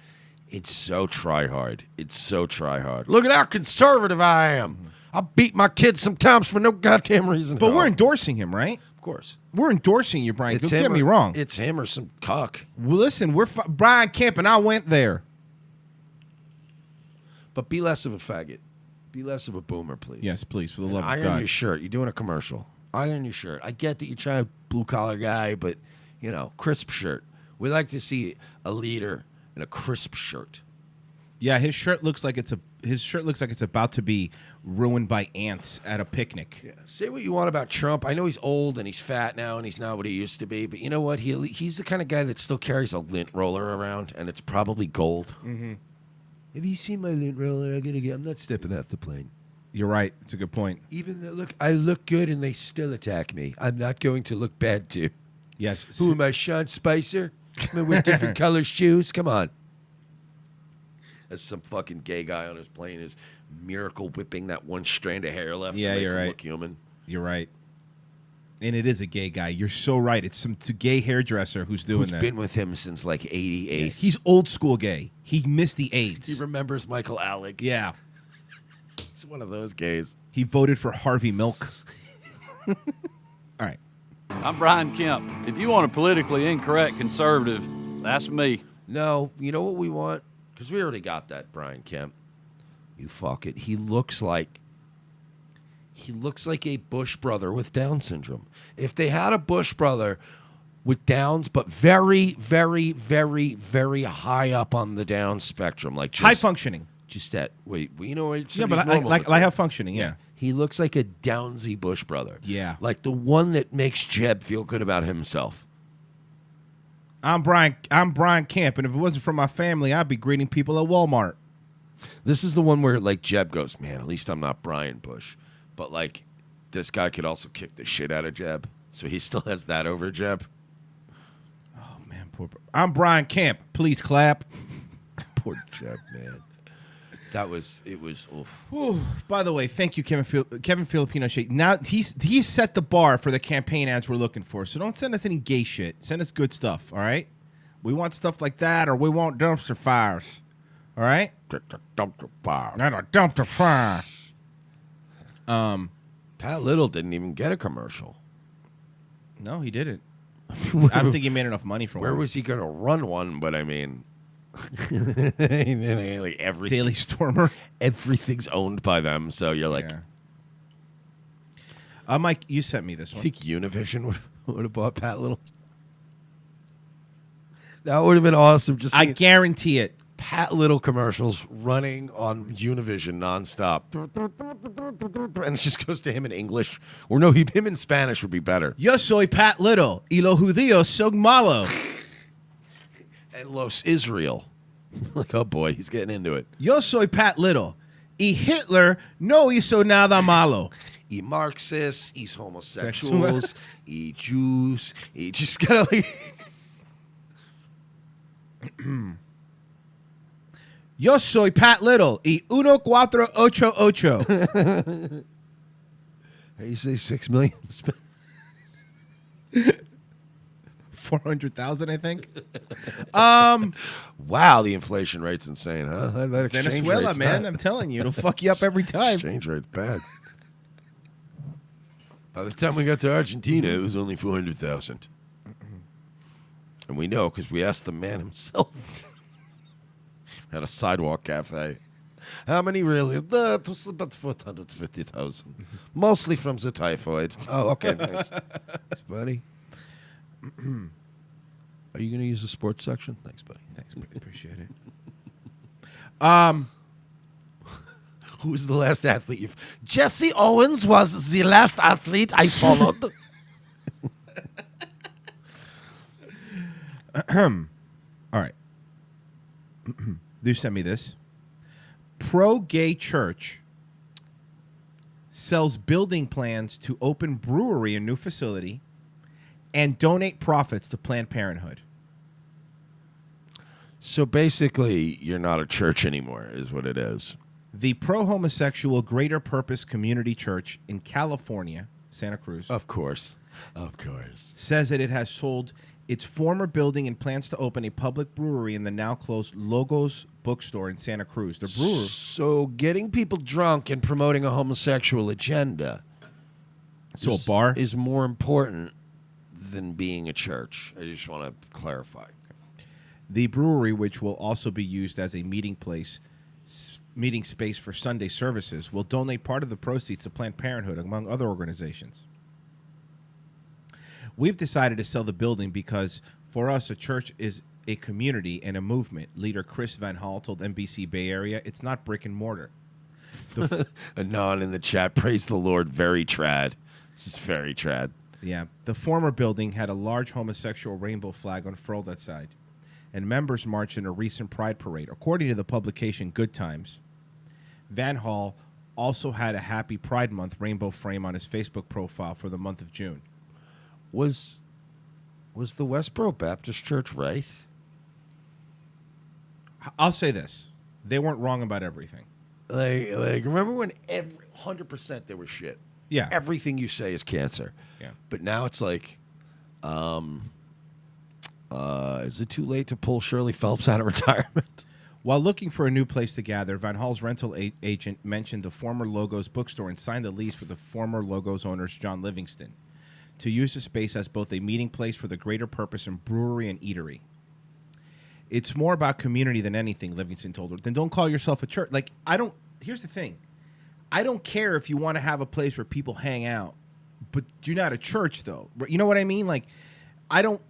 It's so try hard. It's so try hard. Look at how conservative I am. I beat my kids sometimes for no goddamn reason. But we're endorsing him, right? Of course. We're endorsing you, Brian. Don't get me wrong. It's him or some cuck. Well, listen, Brian Kemp, and I went there. But be less of a faggot. Be less of a boomer, please. Yes, please, for the love of iron God. your shirt. You're doing a commercial. Iron your shirt. I get that you're trying to blue-collar guy, but, crisp shirt. We like to see a leader in a crisp shirt. Yeah, his shirt looks like it's about to be ruined by ants at a picnic. Yeah. Say what you want about Trump. I know he's old and he's fat now and he's not what he used to be, but you know what? He's the kind of guy that still carries a lint roller around, and it's probably gold. Mm-hmm. Have you seen my lint roller? I'm not stepping off the plane. You're right. It's a good point. Even though, I look good and they still attack me. I'm not going to look bad too. Yes. Who am I, Sean Spicer? With different color shoes? Come on. As some fucking gay guy on his plane is miracle whipping that one strand of hair left. Yeah, to make you're him right. Look human. You're right. And it is a gay guy. You're so right. It's a gay hairdresser who's doing that. Who's been with him since like 88. Yeah, he's old school gay. He missed the AIDS. He remembers Michael Alec. Yeah. He's one of those gays. He voted for Harvey Milk. All right. I'm Brian Kemp. If you want a politically incorrect conservative, that's me. No, you know what we want? Because we already got that, Brian Kemp. You fuck it. He looks like a Bush brother with Down syndrome. If they had a Bush brother with Downs, but very, very, very, very high up on the Down spectrum, like just high functioning. Just that. Wait, you know what? Yeah, but I have functioning. Yeah. He looks like a Downsy Bush brother. Yeah. Like the one that makes Jeb feel good about himself. I'm Brian Kemp, and if it wasn't for my family, I'd be greeting people at Walmart. This is the one where like Jeb goes, man, at least I'm not Brian Bush. But like this guy could also kick the shit out of Jeb. So he still has that over Jeb. Oh man, I'm Brian Kemp. Please clap. Poor Jeb, man. It was oof. Whew. By the way, thank you, Kevin Filipino shit. Now he's set the bar for the campaign ads we're looking for. So don't send us any gay shit. Send us good stuff. All right. We want stuff like that, or we want dumpster fires. All right. Dumpster fire. Not a dumpster fire. Pat Little didn't even get a commercial. No, he didn't. I don't think he made enough money for one. Where was he going to run one? But I mean, like Daily Stormer. Everything's owned by them. So you're like, Mike, you sent me this you one. think Univision would have bought Pat Little? That would have been awesome. I guarantee it. Pat Little commercials running on Univision nonstop. And it just goes to him in English. Or no, him in Spanish would be better. Yo soy Pat Little, y los judíos son malo. And Los Israel. Like, oh boy, he's getting into it. Yo soy Pat Little, y Hitler no hizo nada malo. Y Marxists, y homosexuals, y Jews, y just kind of like... Yo soy Pat Little, y 1488. How you say 6 million? 400,000, I think. Wow, the inflation rate's insane, huh? That exchange Venezuela, rate's man, not- I'm telling you, it'll fuck you up every time. Exchange rate's bad. By the time we got to Argentina, it was only 400,000. And we know because we asked the man himself at a sidewalk cafe. How many really? That was about 450,000. Mostly from the typhoid. Oh, okay, thanks. Thanks, buddy. Are you going to use the sports section? Thanks, buddy. Thanks, buddy. Appreciate it. Who was the last athlete? Jesse Owens was the last athlete I followed. All right. You sent me this. Pro-gay church sells building plans to open brewery in new facility and donate profits to Planned Parenthood. So basically, you're not a church anymore, is what it is. The pro-homosexual Greater Purpose Community Church in California, Santa Cruz, Of course. says that it has sold its former building and plans to open a public brewery in the now closed Logos bookstore in Santa Cruz. The brewer, So getting people drunk and promoting a homosexual agenda so a bar, is more important than being a church. I just want to clarify. the brewery, which will also be used as a meeting space for Sunday services, will donate part of the proceeds to Planned Parenthood, among other organizations. We've decided to sell the building because, for us, a church is a community and a movement. Leader Chris Van Hall told NBC Bay Area, it's not brick and mortar. Anon in the chat, praise the Lord, very trad. This is very trad. Yeah. The former building had a large homosexual rainbow flag unfurled outside, and members marched in a recent pride parade. According to the publication Good Times, Van Hall also had a Happy Pride Month rainbow frame on his Facebook profile for the month of June. Was the Westboro Baptist Church right? I'll say this. They weren't wrong about everything. Like remember when 100% they were shit? Yeah. Everything you say is cancer. Yeah. But now it's like, is it too late to pull Shirley Phelps out of retirement? While looking for a new place to gather, Van Hall's rental agent mentioned the former Logos bookstore and signed a lease with the former Logos owners, John Livingston, to use the space as both a meeting place for the Greater Purpose and brewery and eatery. It's more about community than anything, Livingston told her. Then don't call yourself a church. Like, here's the thing. I don't care if you want to have a place where people hang out, but you're not a church, though. You know what I mean? Like, I don't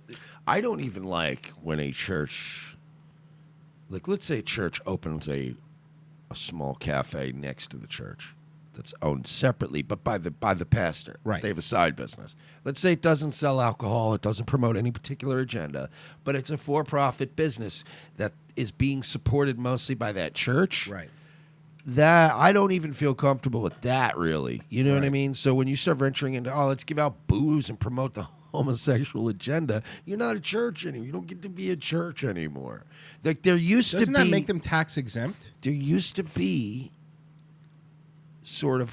even like when a church, like let's say a church opens a small cafe next to the church that's owned separately, but by the pastor. Right. They have a side business. Let's say it doesn't sell alcohol, it doesn't promote any particular agenda, but it's a for-profit business that is being supported mostly by that church. Right. That I don't even feel comfortable with that, really. You know what I Right. mean? So when you start venturing into, let's give out booze and promote the homosexual agenda, you're not a church anymore. You don't get to be a church anymore. Like there used Doesn't to be, that make them tax exempt? there used to be sort of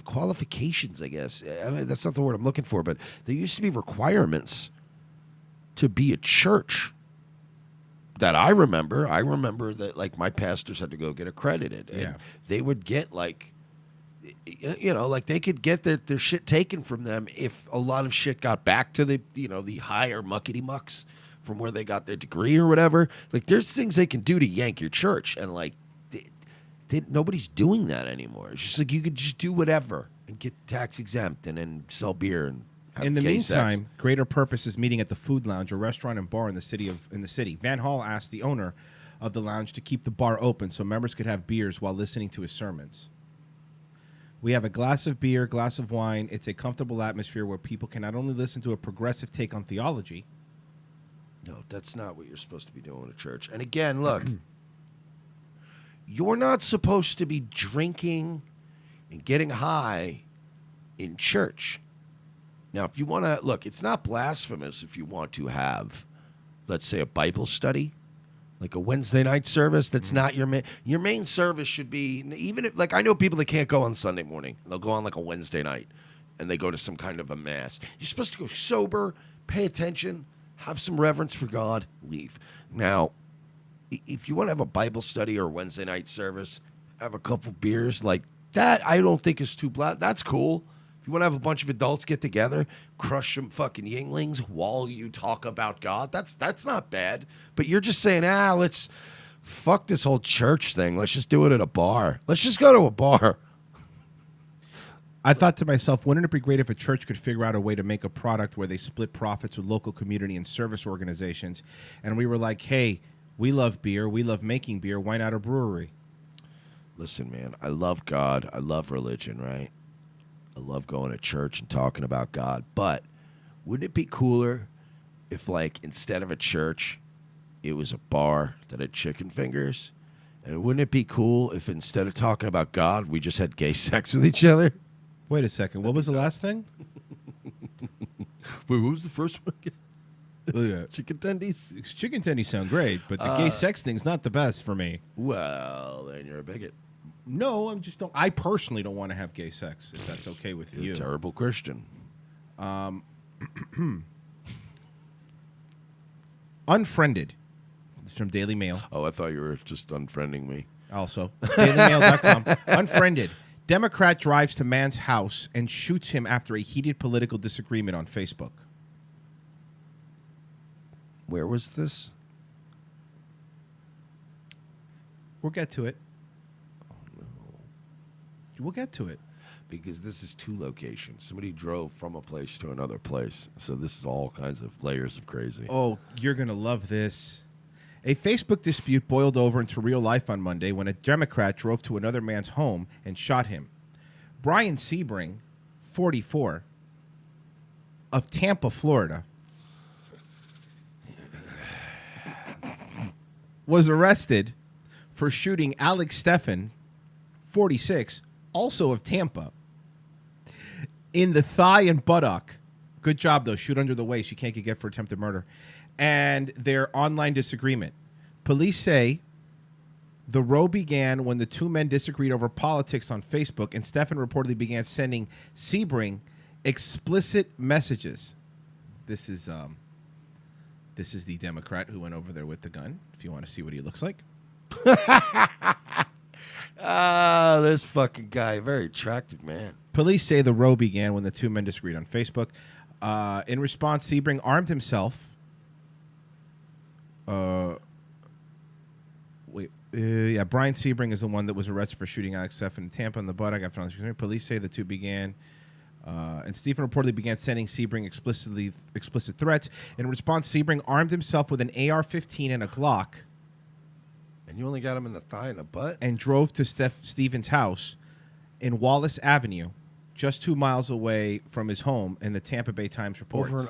qualifications, I guess. I mean, that's not the word I'm looking for, but there used to be requirements to be a church that I remember. I remember that like my pastors had to go get accredited, and Yeah. they would get like, you know, like they could get their shit taken from them if a lot of shit got back to the, you know, the higher muckety mucks from where they got their degree or whatever. Like there's things they can do to yank your church, and like nobody's doing that anymore. It's just like you could just do whatever and get tax exempt and then sell beer and have In the gay meantime, sex. Greater Purpose is meeting at the Food Lounge, a restaurant and bar in the city. Van Hall asked the owner of the lounge to keep the bar open so members could have beers while listening to his sermons. We have a glass of beer, glass of wine. It's a comfortable atmosphere where people can not only listen to a progressive take on theology. No, that's not what you're supposed to be doing in a church. And again, look, you're not supposed to be drinking and getting high in church. Now, if you want to, look, it's not blasphemous if you want to have, let's say, a Bible study, like a Wednesday night service. That's not your main. Your main service should be, even if, like, I know people that can't go on Sunday morning. They'll go on like a Wednesday night, and they go to some kind of a mass. You're supposed to go sober, pay attention, have some reverence for God, leave. Now, if you want to have a Bible study or a Wednesday night service, have a couple beers, like that, I don't think is too that's cool. If you want to have a bunch of adults get together, crush some fucking Yinglings while you talk about God, that's not bad. But you're just saying, let's fuck this whole church thing. Let's just do it at a bar. Let's just go to a bar. I thought to myself, wouldn't it be great if a church could figure out a way to make a product where they split profits with local community and service organizations? And we were like, hey, we love beer. We love making beer. Why not a brewery? Listen, man, I love God. I love religion, right? I love going to church and talking about God. But wouldn't it be cooler if, like, instead of a church, it was a bar that had chicken fingers? And wouldn't it be cool if instead of talking about God, we just had gay sex with each other? Wait a second. What was the last thing? Wait, what was the first one again? Oh, yeah. Chicken tendies? Chicken tendies sound great, but the gay sex thing's not the best for me. Well, then you're a bigot. No, I personally don't want to have gay sex, if that's okay with You're you. a terrible Christian. Unfriended. It's from Daily Mail. Oh, I thought you were just unfriending me. Also, dailymail.com. Unfriended. Democrat drives to man's house and shoots him after a heated political disagreement on Facebook. Where was this? We'll get to it. We'll get to it. Because this is two locations. Somebody drove from a place to another place. So this is all kinds of layers of crazy. Oh, you're going to love this. A Facebook dispute boiled over into real life on Monday when a Democrat drove to another man's home and shot him. Brian Sebring, 44, of Tampa, Florida, was arrested for shooting Alex Stephan, 46, also of Tampa, in the thigh and buttock. Good job, though. Shoot under the waist. You can't get for attempted murder. And their online disagreement. Police say the row began when the two men disagreed over politics on Facebook, and Stephan reportedly began sending Sebring explicit messages. This is the Democrat who went over there with the gun, if you want to see what he looks like. This fucking guy, very attractive man. Police say the row began when the two men disagreed on Facebook. In response, Sebring armed himself. Brian Sebring is the one that was arrested for shooting Alex Stephan in Tampa in the buttock after on the police say the two began. And Stephen reportedly began sending Sebring explicit threats. In response, Sebring armed himself with an AR-15 and a Glock. And you only got him in the thigh and the butt? And drove to Stephen's house in Wallace Avenue, just 2 miles away from his home, and the Tampa Bay Times reports.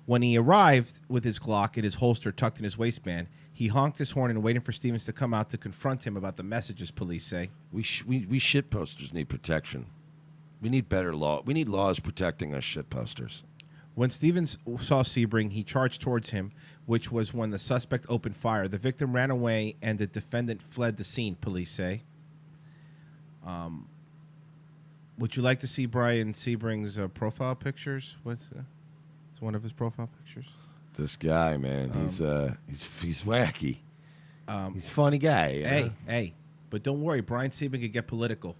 When he arrived with his Glock in his holster tucked in his waistband, he honked his horn and waited for Stevens to come out to confront him about the messages, police say. We shit posters need protection. We need better law. We need laws protecting us shit posters. When Stevens saw Sebring, he charged towards him, which was when the suspect opened fire. The victim ran away, and the defendant fled the scene, police say. Would you like to see Brian Sebring's profile pictures? It's one of his profile pictures. This guy, man, he's wacky. He's a funny guy. Hey, but don't worry, Brian Sebring could get political.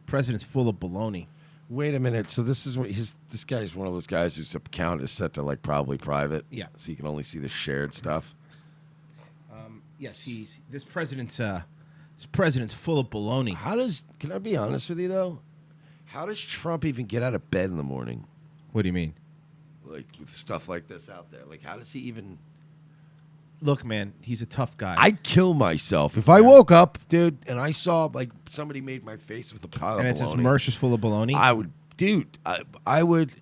President's full of baloney. Wait a minute. So this is what this guy's one of those guys whose account is set to like probably private. Yeah. So you can only see the shared stuff. Yes, this president's full of baloney. Can I be honest with you though? How does Trump even get out of bed in the morning? What do you mean? Like with stuff like this out there. Like how does he even? Look, man, he's a tough guy. I'd kill myself if I woke up, dude, and I saw like somebody made my face with a pile of and it's bologna. his merch is full of baloney. I would, dude. I would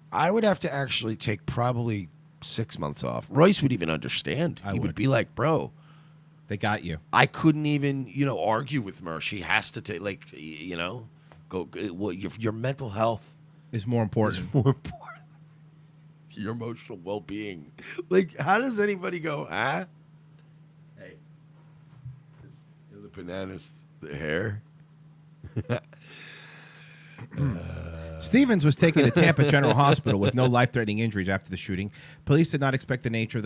have to actually take probably 6 months off. Royce would even understand. He would be like, bro, they got you. I couldn't even, argue with Mersh. He has to take, go. Well, your mental health is more important. Your emotional well-being. Like, how does anybody go, huh? Hey, the bananas, the hair. Stevens was taken to Tampa General Hospital with no life-threatening injuries after the shooting. Police did not expect the nature of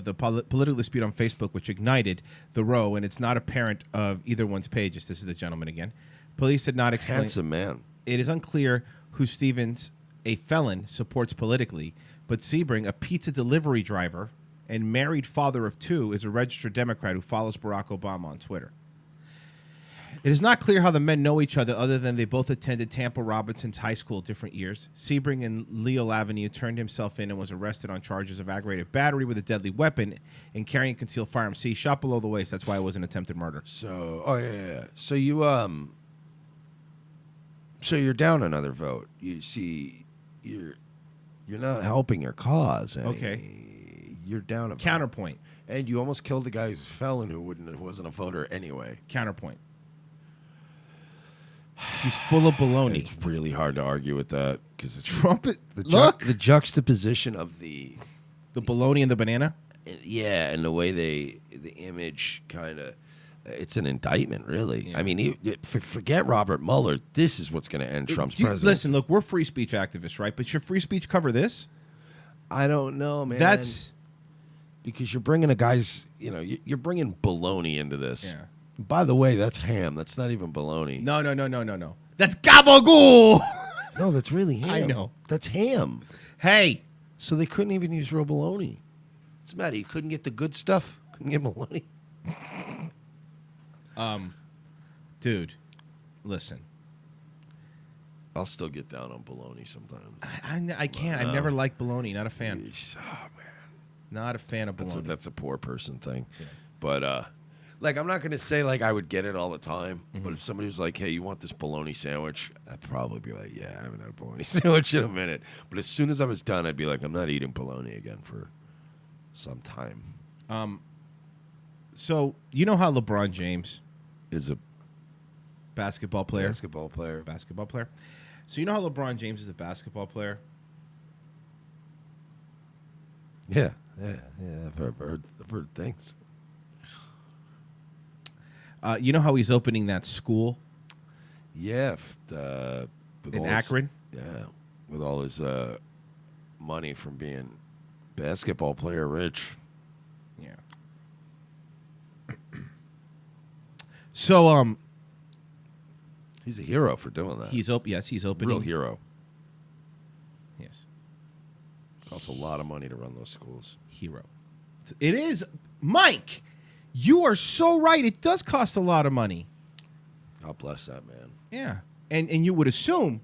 the political dispute on Facebook, which ignited the row, and it's not apparent of either one's pages. This is the gentleman again. Police did not explain. Handsome man. It is unclear who Stevens, a felon, supports politically, but Sebring, a pizza delivery driver and married father of 2, is a registered Democrat who follows Barack Obama on Twitter. It is not clear how the men know each other than they both attended Tampa Robinson's high school different years. Sebring in Leo Avenue turned himself in and was arrested on charges of aggravated battery with a deadly weapon and carrying a concealed firearm. See, shot below the waist. That's why it was an attempted murder. So, So you're down another vote. You see, you're not helping your cause. Okay. You're down a vote. Counterpoint. And you almost killed the guy who's a felon who wasn't a voter anyway. Counterpoint. He's full of baloney. It's really hard to argue with that because it's Trumpet. the juxtaposition of the baloney and the banana. and the way the image kind of. It's an indictment, really. Yeah. I mean, forget Robert Mueller. This is what's going to end Trump's presidency. Listen, look, we're free speech activists, right? But should free speech cover this? I don't know, man. That's because you're bringing you're bringing baloney into this. Yeah. By the way, that's ham. That's not even baloney. no. That's gabagool. No, that's really ham. I know. That's ham. Hey, So they couldn't even use real baloney. What's the matter? You couldn't get the good stuff? Couldn't get baloney? dude, listen. I'll still get down on baloney sometimes. I can't. I never liked bologna. Not a fan. Oh, man. Not a fan of bologna. That's a poor person thing. Yeah. But, I'm not going to say, I would get it all the time. Mm-hmm. But if somebody was like, hey, you want this bologna sandwich? I'd probably be like, yeah, I haven't had a bologna sandwich in a minute. But as soon as I was done, I'd be like, I'm not eating bologna again for some time. So, you know how LeBron James Is a basketball player? basketball player. Basketball player. So, you know how LeBron James is a basketball player? Yeah. I've heard things. You know how he's opening that school Yeah. in Akron? With all his money from being basketball player rich. Yeah. So, He's a hero for doing that. he's opening. Real hero. Yes. Costs a lot of money to run those schools. Hero. It is, Mike. You are so right. It does cost a lot of money. God bless that man. Yeah, and you would assume,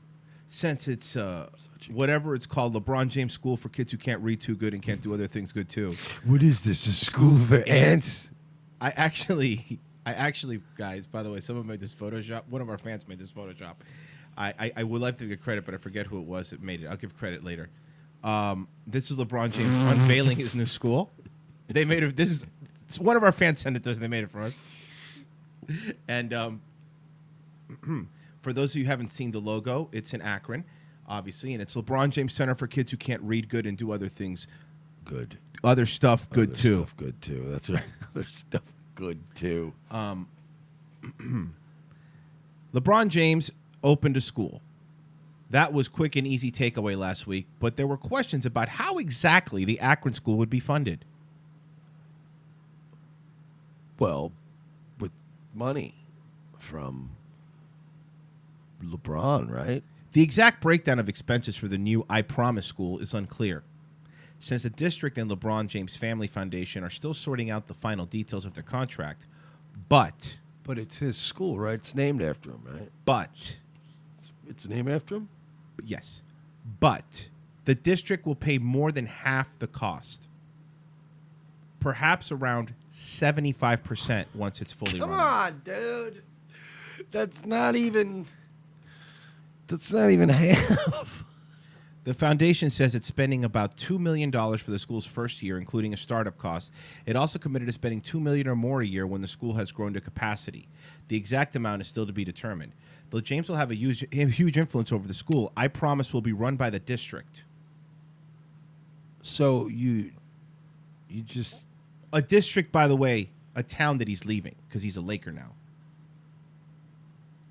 since it's whatever it's called, LeBron James School for kids who can't read too good and can't do other things good too. What is this? A school for ants? I actually, guys. By the way, someone made this Photoshop. One of our fans made this Photoshop. I would like to give credit, but I forget who it was that made it. I'll give credit later. This is LeBron James unveiling his new school. They made it. This is one of our fans sent it to us. And they made it for us. And for those of you who haven't seen the logo, it's in Akron, obviously, and it's LeBron James Center for kids who can't read good and do other things. Good. Other stuff good too. Stuff good too. That's right. Other stuff good too. LeBron James opened a school. That was quick and easy takeaway last week, but there were questions about how exactly the Akron school would be funded. Well, with money from LeBron, right? The exact breakdown of expenses for the new I Promise school is unclear, since the district and LeBron James Family Foundation are still sorting out the final details of their contract. But it's his school, right? It's named after him, right? It's named after him? Yes. But the district will pay more than half the cost. Perhaps around 75% once it's fully Come running. on, dude. That's not even half. The foundation says it's spending about $2 million for the school's first year, including a startup cost. It also committed to spending $2 million or more a year when the school has grown to capacity. The exact amount is still to be determined. Though James will have a huge influence over the school, I Promise will be run by the district. So you just... A district, by the way, a town that he's leaving because he's a Laker now.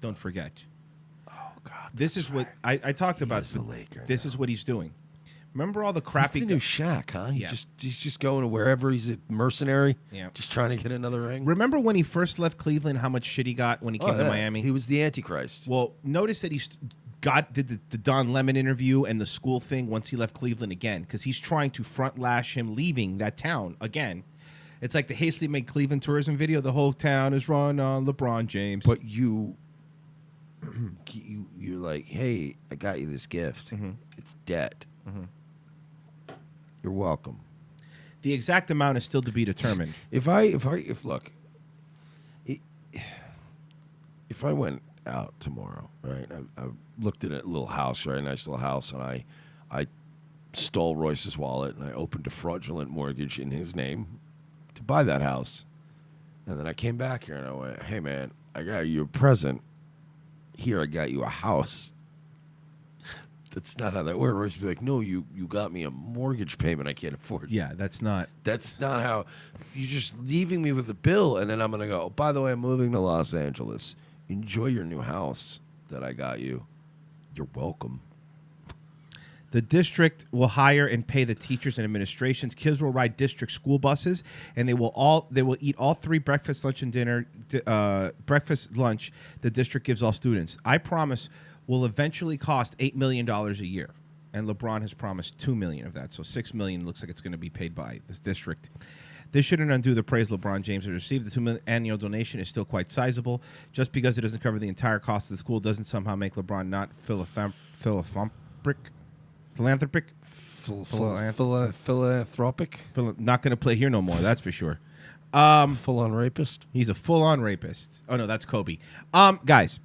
Don't forget. Oh, God. This is what I talked about. He's a Laker This now. is what he's doing. Remember all the He's crappy... the new Shaq, huh? Yeah. He's just going to wherever he's a mercenary. Yeah. Just trying to get another ring. Remember when he first left Cleveland, how much shit he got when he came to Miami? He was the Antichrist. Well, notice that he's did the Don Lemon interview and the school thing once he left Cleveland again, because he's trying to front lash him leaving that town again. It's like the hastily made Cleveland tourism video. The whole town is run on LeBron James. But you're like, hey, I got you this gift. It's debt. You're welcome. The exact amount is still to be determined. If I went out tomorrow, right? I looked at a little house, right? A nice little house, and I stole Royce's wallet and I opened a fraudulent mortgage in his name to buy that house. And then I came back here and I went, hey man, I got you a present. Here, I got you a house. That's not how that works. Royce would be like, no, you got me a mortgage payment I can't afford. Yeah, that's not how. You're just leaving me with a bill, and then I'm going to go, oh, by the way, I'm moving to Los Angeles. Enjoy your new house that I got you. You're welcome. The district will hire and pay the teachers and administrations. Kids will ride district school buses, and they will eat all three breakfast, lunch, and dinner. Breakfast, lunch the district gives all students. I promise will eventually cost $8 million a year, and LeBron has promised $2 million of that. So $6 million looks like it's going to be paid by this district. This shouldn't undo the praise LeBron James has received. The $2 million annual donation is still quite sizable. Just because it doesn't cover the entire cost of the school doesn't somehow make LeBron not philanthropic. Not going to play here no more, that's for sure. Full-on rapist? He's a full-on rapist. Oh, no, that's Kobe. Guys,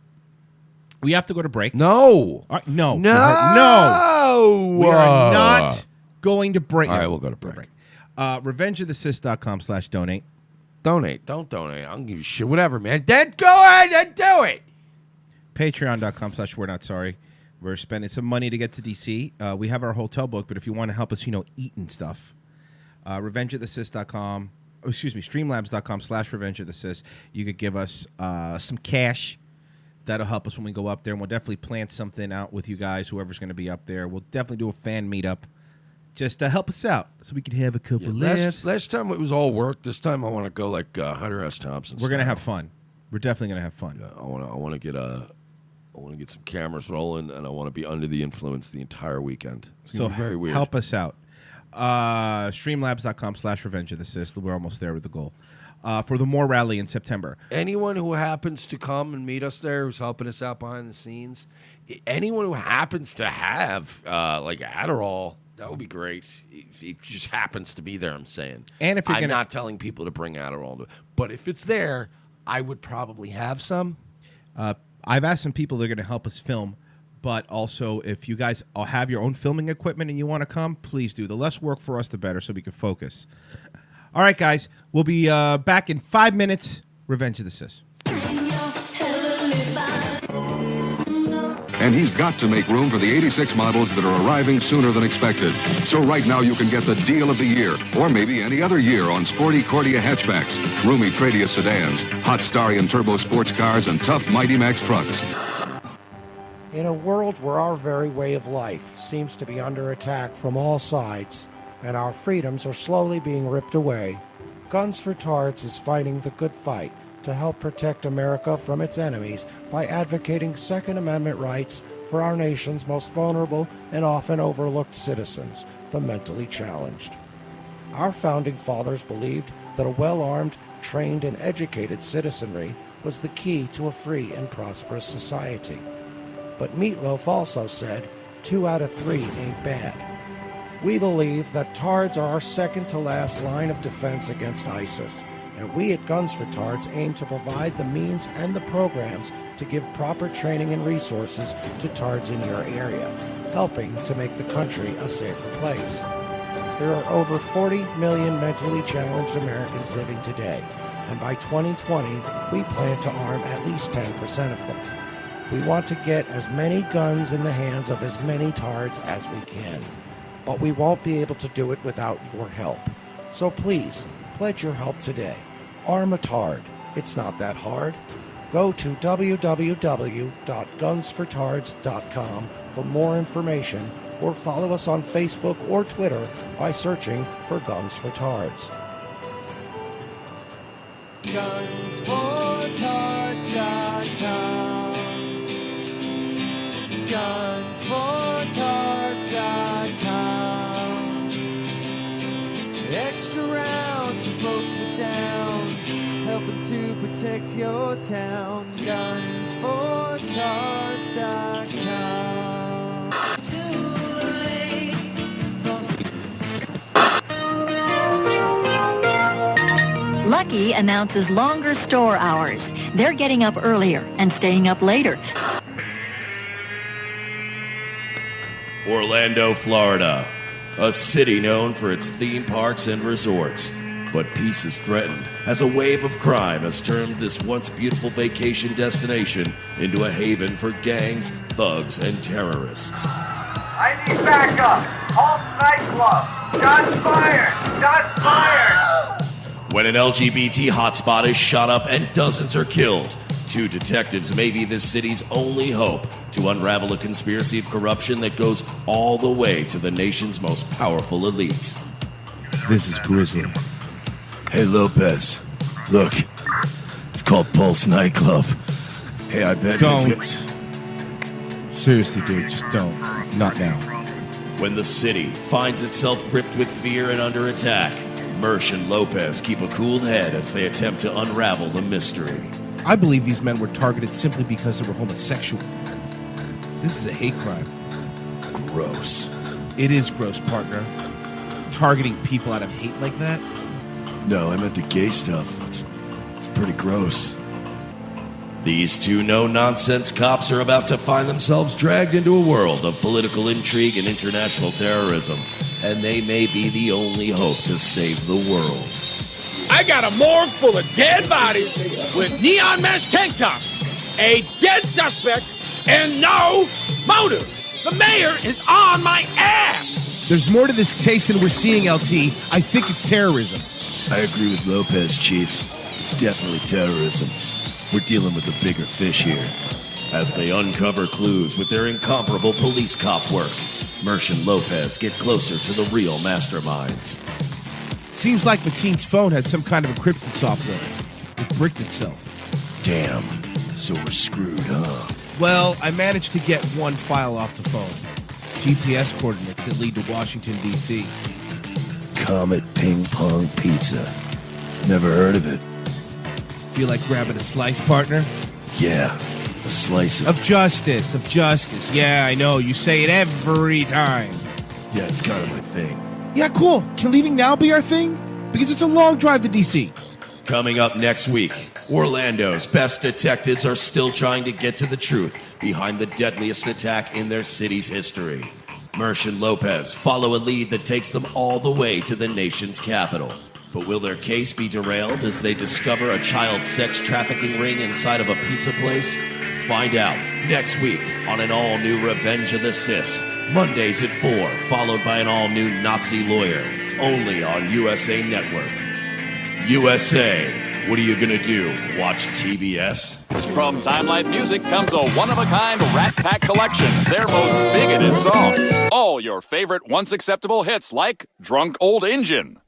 we have to go to break. No. No. No. We are not going to break. All right, we'll go to break. RevengeOfTheSys.com/donate. Donate. Don't donate. I don't give you shit. Whatever, man. Then go ahead and do it. Patreon.com/we're-not-sorry. We're spending some money to get to D.C. We have our hotel booked, but if you want to help us, eat and stuff, RevengeOfTheSys.com. Streamlabs.com/RevengeOfTheSys. You could give us some cash. That'll help us when we go up there, and we'll definitely plan something out with you guys, whoever's going to be up there. We'll definitely do a fan meetup just to help us out so we can have a couple laughs. Last time it was all work. This time I want to go like Hunter S. Thompson. We're going to have fun. We're definitely going to have fun. Yeah, I want to get some cameras rolling, and I want to be under the influence the entire weekend. It's going to be very weird. Help us out. Streamlabs.com/RevengeOfTheSys. We're almost there with the goal. For the More Rally in September. Anyone who happens to come and meet us there, who's helping us out behind the scenes, anyone who happens to have like Adderall, that would be great. If it just happens to be there, I'm saying. And if I'm not telling people to bring Adderall, but if it's there, I would probably have some. I've asked some people that are going to help us film, but also if you guys have your own filming equipment and you want to come, please do. The less work for us, the better, so we can focus. All right, guys, we'll be back in 5 minutes. Revenge of the Sys. And he's got to make room for the 86 models that are arriving sooner than expected. So right now you can get the deal of the year, or maybe any other year, on sporty Cordia hatchbacks, roomy Tradia sedans, hot Starion turbo sports cars, and tough Mighty Max trucks. In a world where our very way of life seems to be under attack from all sides, and our freedoms are slowly being ripped away, Guns for Tards is fighting the good fight to help protect America from its enemies by advocating Second Amendment rights for our nation's most vulnerable and often overlooked citizens, the mentally challenged. Our founding fathers believed that a well-armed, trained, and educated citizenry was the key to a free and prosperous society. But Meatloaf also said, 2 out of 3 ain't bad. We believe that Tards are our second-to-last line of defense against ISIS, and we at Guns for Tards aim to provide the means and the programs to give proper training and resources to Tards in your area, helping to make the country a safer place. There are over 40 million mentally challenged Americans living today, and by 2020, we plan to arm at least 10% of them. We want to get as many guns in the hands of as many Tards as we can. But we won't be able to do it without your help. So please, pledge your help today. Arm a Tard. It's not that hard. Go to www.gunsfortards.com for more information, or follow us on Facebook or Twitter by searching for Guns for Tards. Gunsfortards.com. to protect your town. Gunsfortards.com. Lucky announces longer store hours. They're getting up earlier and staying up later. Orlando, Florida, a city known for its theme parks and resorts. But peace is threatened as a wave of crime has turned this once beautiful vacation destination into a haven for gangs, thugs, and terrorists. I need backup. Halt nightclub. Shots fired. Shots fired. When an LGBT hotspot is shot up and dozens are killed, two detectives may be this city's only hope to unravel a conspiracy of corruption that goes all the way to the nation's most powerful elite. This is Grizzly. Hey, Lopez. Look, it's called Pulse Nightclub. Hey, I bet Don't. Seriously, dude, just don't. Not now. When the city finds itself gripped with fear and under attack, Mersh and Lopez keep a cool head as they attempt to unravel the mystery. I believe these men were targeted simply because they were homosexual. This is a hate crime. Gross. It is gross, partner. Targeting people out of hate like that? No, I meant the gay stuff. It's pretty gross. These two no-nonsense cops are about to find themselves dragged into a world of political intrigue and international terrorism, and they may be the only hope to save the world. I got a morgue full of dead bodies with neon mesh tank tops, a dead suspect, and no motive. The mayor is on my ass. There's more to this case than we're seeing, LT. I think it's terrorism. I agree with Lopez, Chief. It's definitely terrorism. We're dealing with a bigger fish here. As they uncover clues with their incomparable police cop work, Mersh and Lopez get closer to the real masterminds. Seems like Mateen's phone had some kind of encryption software. It bricked itself. Damn. So we're screwed, huh? Well, I managed to get one file off the phone. GPS coordinates that lead to Washington, D.C. Comet Ping Pong Pizza. Never heard of it. Feel like grabbing a slice, partner? Yeah, a slice of justice, of justice. Yeah, I know. You say it every time. Yeah, it's kind of my thing. Yeah, cool. Can leaving now be our thing? Because it's a long drive to D.C. Coming up next week, Orlando's best detectives are still trying to get to the truth behind the deadliest attack in their city's history. Mersh and Lopez follow a lead that takes them all the way to the nation's capital. But will their case be derailed as they discover a child sex trafficking ring inside of a pizza place? Find out next week on an all-new Revenge of the Sis. Mondays at 4, followed by an all-new Nazi lawyer. Only on USA Network. USA, what are you gonna do? Watch TBS? From Time Life Music comes a one-of-a-kind Rat Pack collection. Their most bigoted songs. All your favorite once acceptable hits like Drunk Old Engine.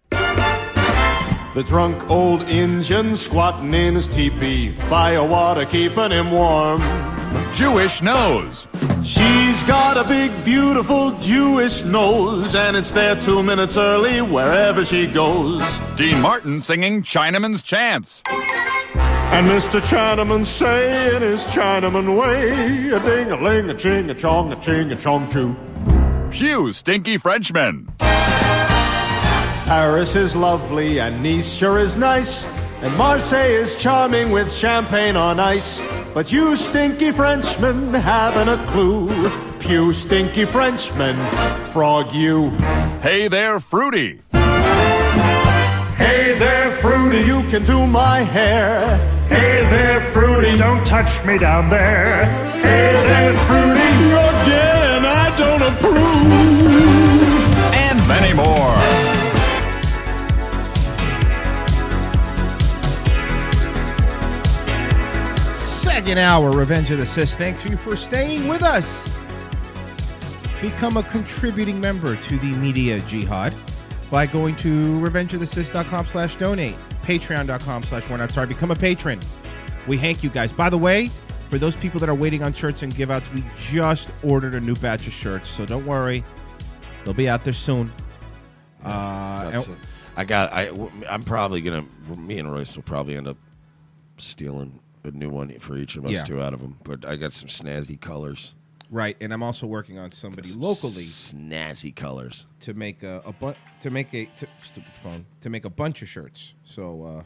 The drunk old Injun squatting in his teepee, fire water keeping him warm. Jewish Nose. She's got a big, beautiful Jewish nose, and it's there 2 minutes early wherever she goes. Dean Martin singing Chinaman's Chants. And Mr. Chinaman say in his Chinaman way, a ding-a-ling, a ching-a-chong, a ching-a-chong too. Hugh Stinky Frenchman. Paris is lovely and Nice sure is nice, and Marseille is charming with champagne on ice. But you stinky Frenchmen haven't a clue. Pew stinky Frenchmen, frog you. Hey there, Fruity. Hey there, Fruity, you can do my hair. Hey there, Fruity, don't touch me down there. Hey there, Fruity, again I don't approve. And many more. Second hour, Revenge of the Sis. Thank you for staying with us. Become a contributing member to the Media Jihad by going to revengeofthesis.com/donate, patreon.com/we're-not-sorry. Become a patron. We thank you guys. By the way, for those people that are waiting on shirts and give-outs, we just ordered a new batch of shirts, so don't worry. They'll be out there soon. I'm probably gonna. Me and Royce will probably end up stealing a new one for each of us, Yeah. 2 out of them. But I got some snazzy colors. Right, and I'm also working on somebody locally snazzy colors to make a bunch of shirts. So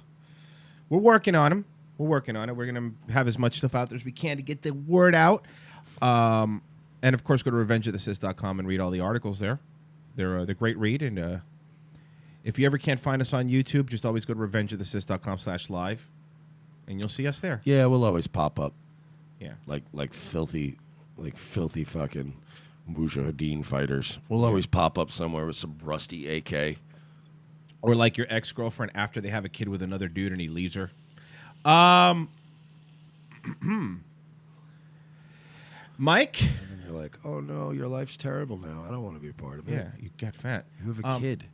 we're working on them. We're gonna have as much stuff out there as we can to get the word out. And of course, go to revengeofthesis.com and read all the articles there. They're great read. And if you ever can't find us on YouTube, just always go to revengeofthesis.com/live, and you'll see us there. Yeah, we'll always pop up. Yeah, like filthy fucking mujahideen fighters. We'll always pop up somewhere with some rusty AK. Or like your ex-girlfriend after they have a kid with another dude and he leaves her. Mike? And then you're like, oh no, your life's terrible now. I don't want to be a part of it. Yeah, you got fat. You have a kid.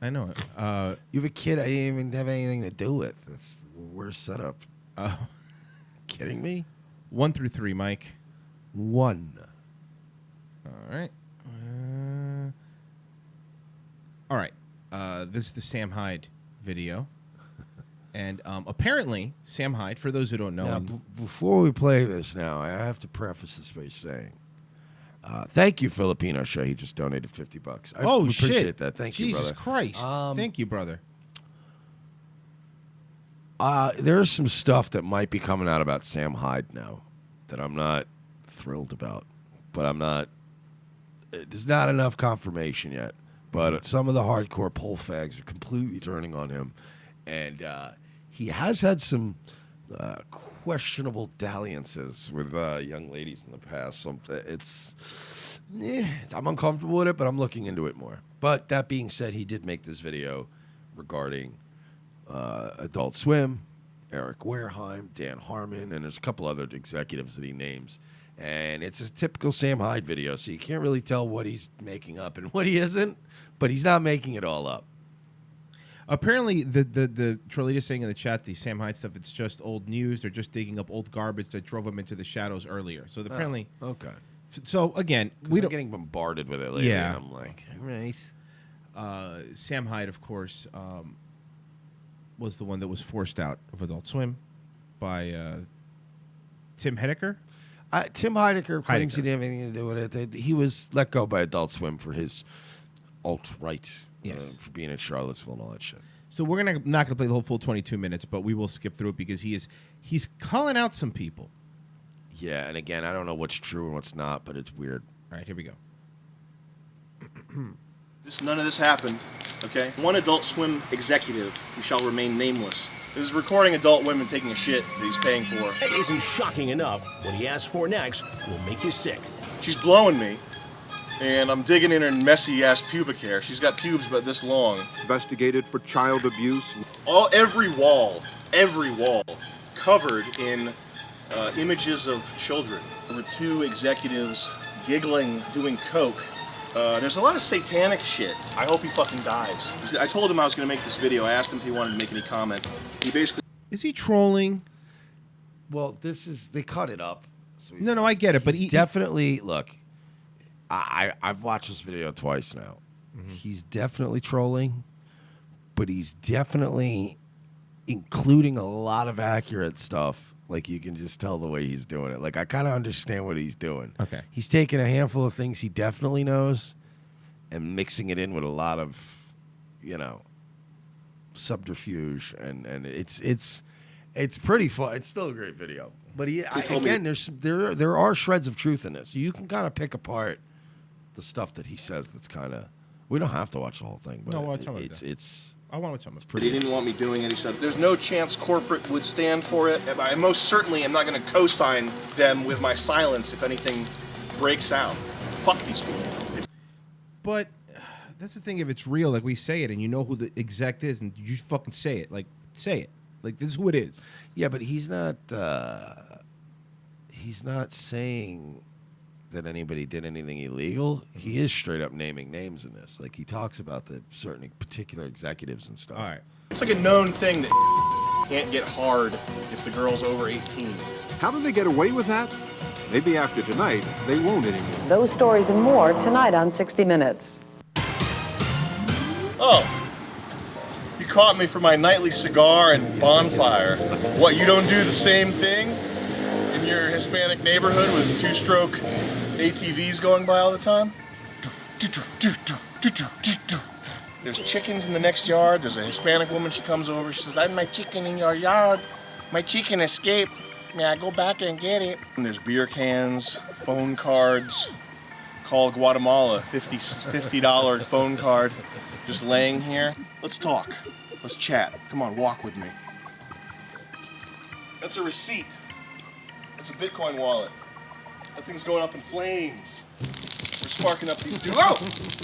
I know it. You have a kid I didn't even have anything to do with. That's the worst setup. Kidding me? 1 through 3, Mike. 1. All right. All right. This is the Sam Hyde video. And apparently, Sam Hyde, for those who don't know... Now, before we play this now, I have to preface this by saying, thank you, Filipino Show. He just donated $50. I appreciate that. Thank you, brother. Jesus Christ. Thank you, brother. There's some stuff that might be coming out about Sam Hyde now that I'm not thrilled about. But I'm not... There's not enough confirmation yet. But some of the hardcore poll fags are completely turning on him. And he has had some questionable dalliances with young ladies in the past. So I'm uncomfortable with it, but I'm looking into it more. But that being said, he did make this video regarding Adult Swim, Eric Wareheim, Dan Harmon, and there's a couple other executives that he names. And it's a typical Sam Hyde video, so you can't really tell what he's making up and what he isn't, but he's not making it all up. Apparently, the Trolita's saying in the chat, the Sam Hyde stuff, it's just old news. They're just digging up old garbage that drove them into the shadows earlier. So apparently... okay. So, again, I'm getting bombarded with it lately, yeah. and I'm like, all right. Sam Hyde, of course, was the one that was forced out of Adult Swim by Tim Heidecker. Tim Heidecker claims he didn't have anything to do with it. He was let go by Adult Swim for his alt-right, for being in Charlottesville and all that shit. So we're not gonna play the whole full 22 minutes, but we will skip through it because he's calling out some people. Yeah, and again, I don't know what's true and what's not, but it's weird. All right, here we go. None of this happened, okay? One Adult Swim executive, who shall remain nameless, is recording adult women taking a shit that he's paying for. That isn't shocking enough. What he asks for next will make you sick. She's blowing me, and I'm digging in her messy-ass pubic hair. She's got pubes about this long. Investigated for child abuse. Every wall, covered in images of children. There were 2 executives giggling, doing coke. There's a lot of satanic shit. I hope he fucking dies. I told him I was going to make this video. I asked him if he wanted to make any comment. He basically... Is he trolling? Well, they cut it up. So no, I get it, but he's definitely... Look, I've watched this video twice now. Mm-hmm. He's definitely trolling, but he's definitely including a lot of accurate stuff. Like, you can just tell the way he's doing it. Like, I kind of understand what he's doing. Okay. He's taking a handful of things he definitely knows and mixing it in with a lot of, subterfuge. And it's pretty fun. It's still a great video. But there are shreds of truth in this. You can kind of pick apart the stuff that he says that's kind of... We don't have to watch the whole thing, but I want to watch some of it. He didn't want me doing it. He said, there's no chance corporate would stand for it. I most certainly am not going to co-sign them with my silence if anything breaks out. Fuck these people. But that's the thing. If it's real, like, we say it, and you know who the exec is, and you fucking say it. Like, say it. Like, this is who it is. Yeah, but he's not saying that anybody did anything illegal. He is straight up naming names in this. Like, he talks about the certain particular executives and stuff. All right. It's like a known thing that can't get hard if the girl's over 18. How did they get away with that? Maybe after tonight, they won't anymore. Those stories and more tonight on 60 Minutes. Oh. You caught me for my nightly cigar and bonfire. What, you don't do the same thing in your Hispanic neighborhood with two-stroke ATVs going by all the time? There's chickens in the next yard. There's a Hispanic woman. She comes over. She says, "I have my chicken in your yard. My chicken escaped. May I go back and get it?" And there's beer cans, phone cards. Call Guatemala, $50 phone card, just laying here. Let's talk. Let's chat. Come on, walk with me. That's a receipt. That's a Bitcoin wallet. That thing's going up in flames. We're sparking up these dudes. Oh!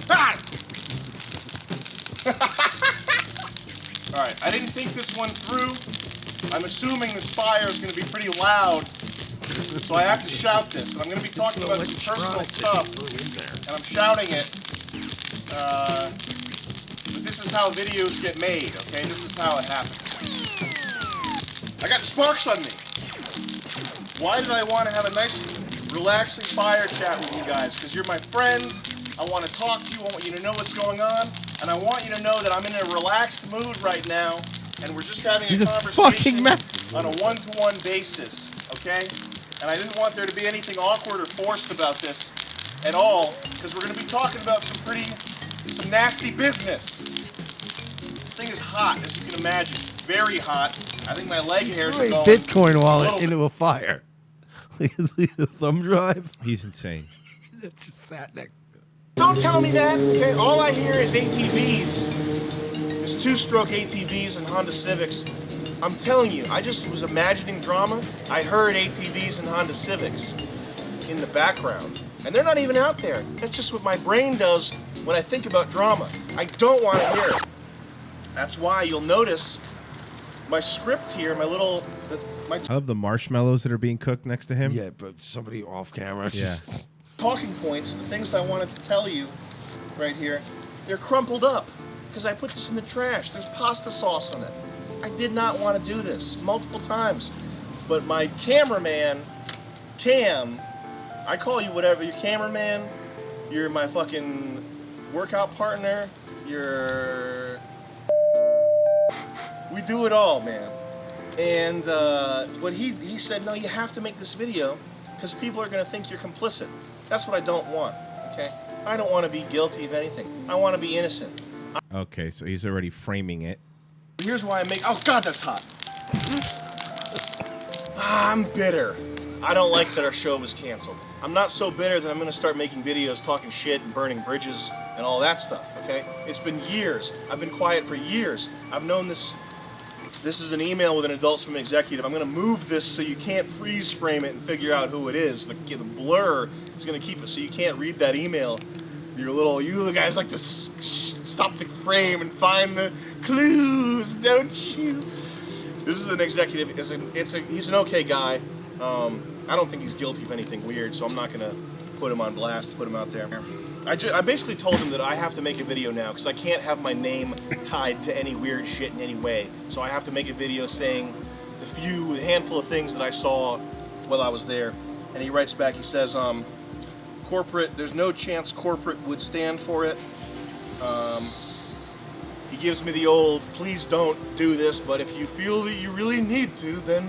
Ah! All right, I didn't think this one through. I'm assuming this fire is going to be pretty loud, so I have to shout this. And I'm going to be talking about some personal stuff, and I'm shouting it. But this is how videos get made, okay? This is how it happens. I got sparks on me. Why did I want to have a nice, relaxing fire chat with you guys? Because you're my friends. I want to talk to you. I want you to know what's going on. And I want you to know that I'm in a relaxed mood right now. And we're just having a conversation on a one-to-one basis, okay? And I didn't want there to be anything awkward or forced about this at all, because we're going to be talking about some nasty business. This thing is hot, as you can imagine. Very hot. I think my leg hairs are going. Bitcoin wallet into a fire. Is he a thumb drive? He's insane. It's just sat next. Don't tell me that, okay? All I hear is ATVs. There's two-stroke ATVs and Honda Civics. I'm telling you, I just was imagining drama. I heard ATVs and Honda Civics in the background. And they're not even out there. That's just what my brain does when I think about drama. I don't want to hear it. That's why you'll notice my script here, I love the marshmallows that are being cooked next to him. Yeah, but somebody off camera. Yeah. Just... talking points, the things I wanted to tell you right here, they're crumpled up because I put this in the trash. There's pasta sauce on it. I did not want to do this multiple times. But my cameraman, Cam, I call you whatever, your cameraman, you're my fucking workout partner, we do it all, man. And what he said, no, you have to make this video because people are going to think you're complicit. That's what I don't want, okay? I don't want to be guilty of anything. I want to be innocent. Okay, so he's already framing it. Here's why I make... Oh, God, that's hot. I'm bitter. I don't like that our show was canceled. I'm not so bitter that I'm going to start making videos talking shit and burning bridges and all that stuff, okay? It's been years. I've been quiet for years. I've known this... This is an email with an Adult Swim executive. I'm going to move this so you can't freeze frame it and figure out who it is. The blur is going to keep it so you can't read that email. You guys like to stop the frame and find the clues, don't you? This is an executive. He's an okay guy. I don't think he's guilty of anything weird, so I'm not going to put him on blast, put him out there. I basically told him that I have to make a video now because I can't have my name tied to any weird shit in any way. So I have to make a video saying the handful of things that I saw while I was there. And he writes back, he says, corporate, there's no chance corporate would stand for it. He gives me the old, please don't do this, but if you feel that you really need to, then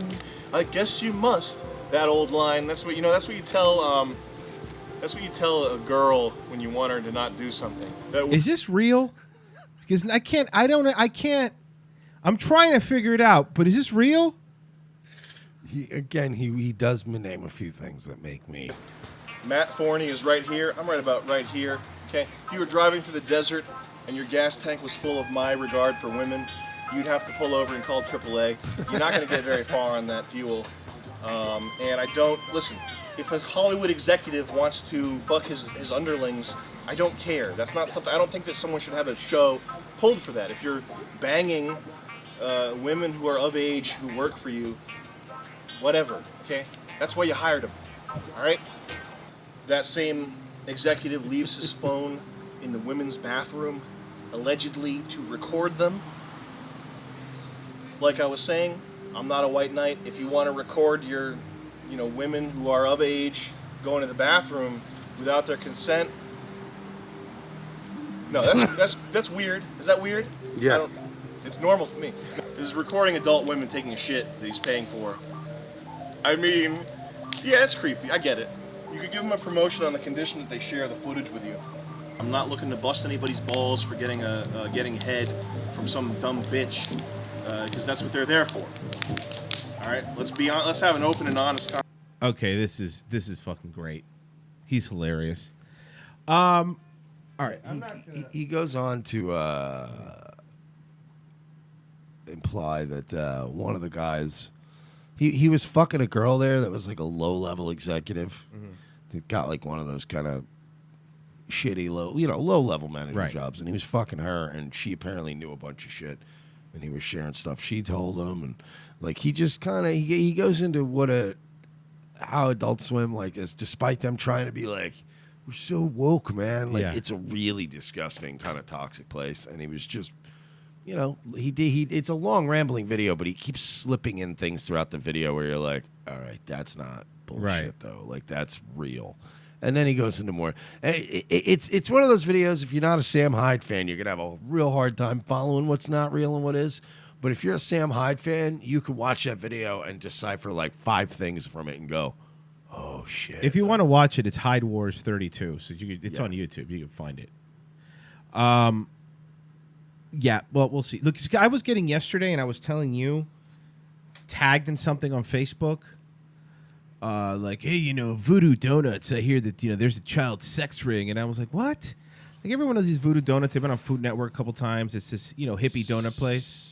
I guess you must. That old line, that's what you tell, that's what you tell a girl when you want her to not do something. Is this real? Because I can't. I'm trying to figure it out, but is this real? He does name a few things that make me. Matt Forney is right here. I'm right about right here. Okay. If you were driving through the desert and your gas tank was full of my regard for women, you'd have to pull over and call AAA. You're not going to get very far on that fuel. And I don't listen. If a Hollywood executive wants to fuck his underlings, I don't care. That's not something. I don't think that someone should have a show pulled for that. If you're banging women who are of age who work for you, whatever. Okay, that's why you hired him. All right. That same executive leaves his phone in the women's bathroom, allegedly to record them. Like I was saying, I'm not a white knight. If you want to record your women who are of age going to the bathroom without their consent. No, that's weird. Is that weird? Yes. It's normal to me. He's recording adult women taking a shit that he's paying for. I mean, yeah, it's creepy. I get it. You could give them a promotion on the condition that they share the footage with you. I'm not looking to bust anybody's balls for getting head from some dumb bitch, because that's what they're there for. All right, let's have an open and honest conversation. Okay, this is fucking great. He's hilarious. All right, he goes on to imply that one of the guys, he was fucking a girl there that was like a low-level executive that got like one of those kind of shitty low-level management jobs, and he was fucking her, and she apparently knew a bunch of shit, and he was sharing stuff she told him, and like he just kind of he goes into how Adult Swim like is, despite them trying to be like, we're so woke, man. Like it's a really disgusting kind of toxic place, and he was just, it's a long rambling video, but he keeps slipping in things throughout the video where you're like, all right, that's not bullshit though. Like that's real. And then he goes into more. It's one of those videos. If you're not a Sam Hyde fan, you're gonna have a real hard time following what's not real and what is. But if you're a Sam Hyde fan, you can watch that video and decipher like 5 things from it and go, oh shit. If you want to watch it, it's Hyde Wars 32. So it's on YouTube. You can find it. Yeah. Well, we'll see. Look, I was getting yesterday, and I was telling you, tagged in something on Facebook. Like, hey, Voodoo Donuts. I hear that there's a child sex ring, and I was like, what? Like everyone knows these Voodoo Donuts. They've been on Food Network a couple times. It's this hippie donut place.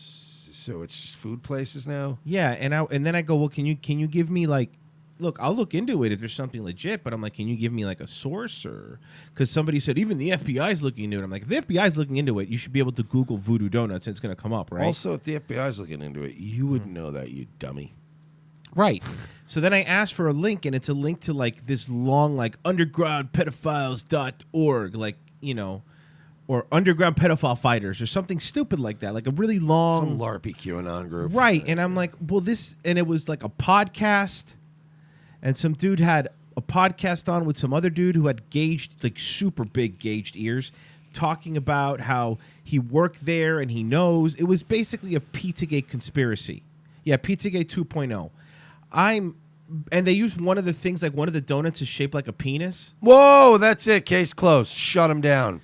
So it's just food places now. Yeah, and then I go, well, can you give me like, look, I'll look into it if there's something legit, but I'm like, can you give me like a source, or because somebody said even the FBI's looking into it. I'm like, if the FBI's looking into it, you should be able to Google Voodoo Donuts and it's going to come up, right? Also, if the FBI's looking into it, you wouldn't know that, you dummy. Right. So then I asked for a link, and it's a link to like this long like undergroundpedophiles.org, like or underground pedophile fighters or something stupid like that, like a really long some LARPy QAnon group, right? And I'm like, well, and it was like a podcast, and some dude had a podcast on with some other dude who had like super big gauged ears, talking about how he worked there and he knows. It was basically a Pizzagate conspiracy. Yeah, Pizzagate 2.0. And they used one of the things, like one of the donuts is shaped like a penis. Whoa, that's it. Case closed. Shut them down.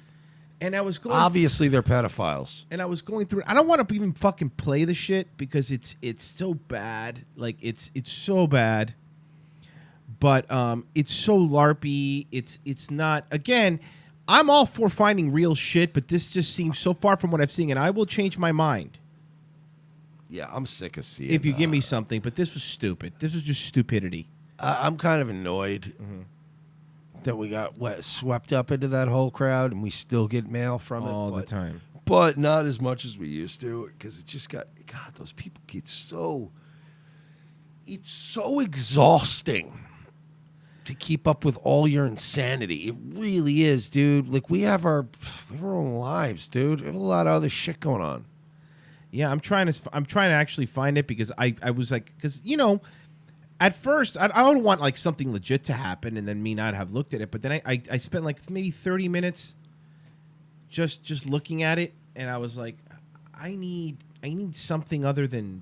And I was going. Obviously, they're pedophiles. And I was going through. I don't want to even fucking play the shit because it's so bad. Like it's so bad. But it's so LARPy. It's not. Again, I'm all for finding real shit, but this just seems so far from what I've seen, and I will change my mind. Yeah, I'm sick of seeing. If you give me something, but this was stupid. This was just stupidity. I'm kind of annoyed that we got swept up into that whole crowd, and we still get mail from it all the time. But not as much as we used to, because it just got. God, those people get so. It's so exhausting to keep up with all your insanity. It really is, dude. Like we have our own lives, dude. We have a lot of other shit going on. Yeah, I'm trying to actually find it because I was like, because at first I don't want like something legit to happen and then me not have looked at it, but then I spent like maybe 30 minutes just looking at it, and I was like, I need something other than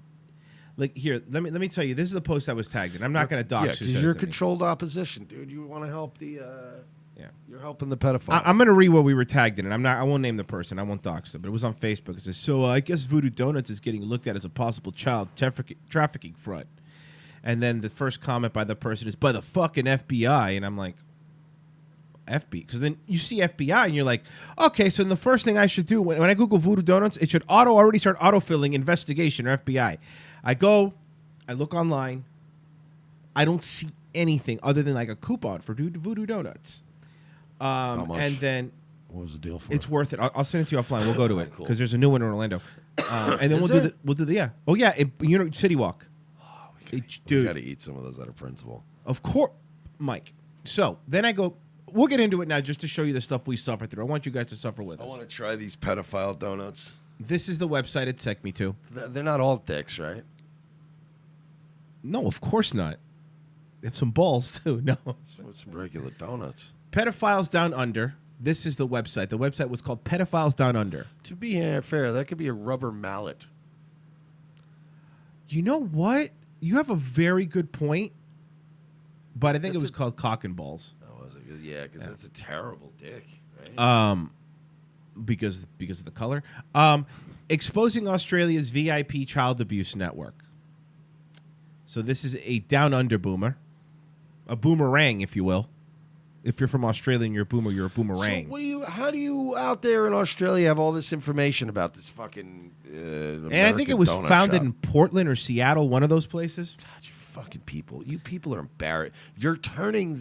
like here. Let me tell you, this is a post I was tagged in. I'm not going to dox because you're controlled opposition, dude. You want to help the. Yeah, you're helping the pedophiles. I'm gonna read what we were tagged in, and I won't name the person. I won't dox them, but it was on Facebook. It says, so I guess Voodoo Donuts is getting looked at as a possible child trafficking front. And then the first comment by the person is, by the fucking FBI. And I'm like, FBI? Because then you see FBI, and you're like, okay, so then the first thing I should do when I Google Voodoo Donuts, it should already start autofilling investigation or FBI. I look online. I don't see anything other than like a coupon for Voodoo Donuts. How much? And then what was the deal for? It's worth it. I'll send it to you offline. We'll go to it because there's a new one in Orlando. And then we'll do the yeah. Oh yeah, City Walk. We gotta eat some of those at a principal. Of course, Mike. So then I go. We'll get into it now just to show you the stuff we suffer through. I want you guys to suffer with us. I want to try these pedophile donuts. This is the website it sent me to. They're not all dicks, right? No, of course not. They have some balls too. No, some regular donuts. Pedophiles Down Under. This is the website. The website was called Pedophiles Down Under. To be fair, that could be a rubber mallet. You know what? You have a very good point, but I think it was called Cock and Balls. Oh, was it? Yeah, because that's a terrible dick. Right? Because of the color. Exposing Australia's VIP child abuse network. So this is a down under boomer, a boomerang, if you will. If you're from Australia and you're a boomer, you're a boomerang. So how do you out there in Australia have all this information about this fucking and I think it was founded in Portland or Seattle, one of those places. God, you fucking people. You people are embarrassed. You're turning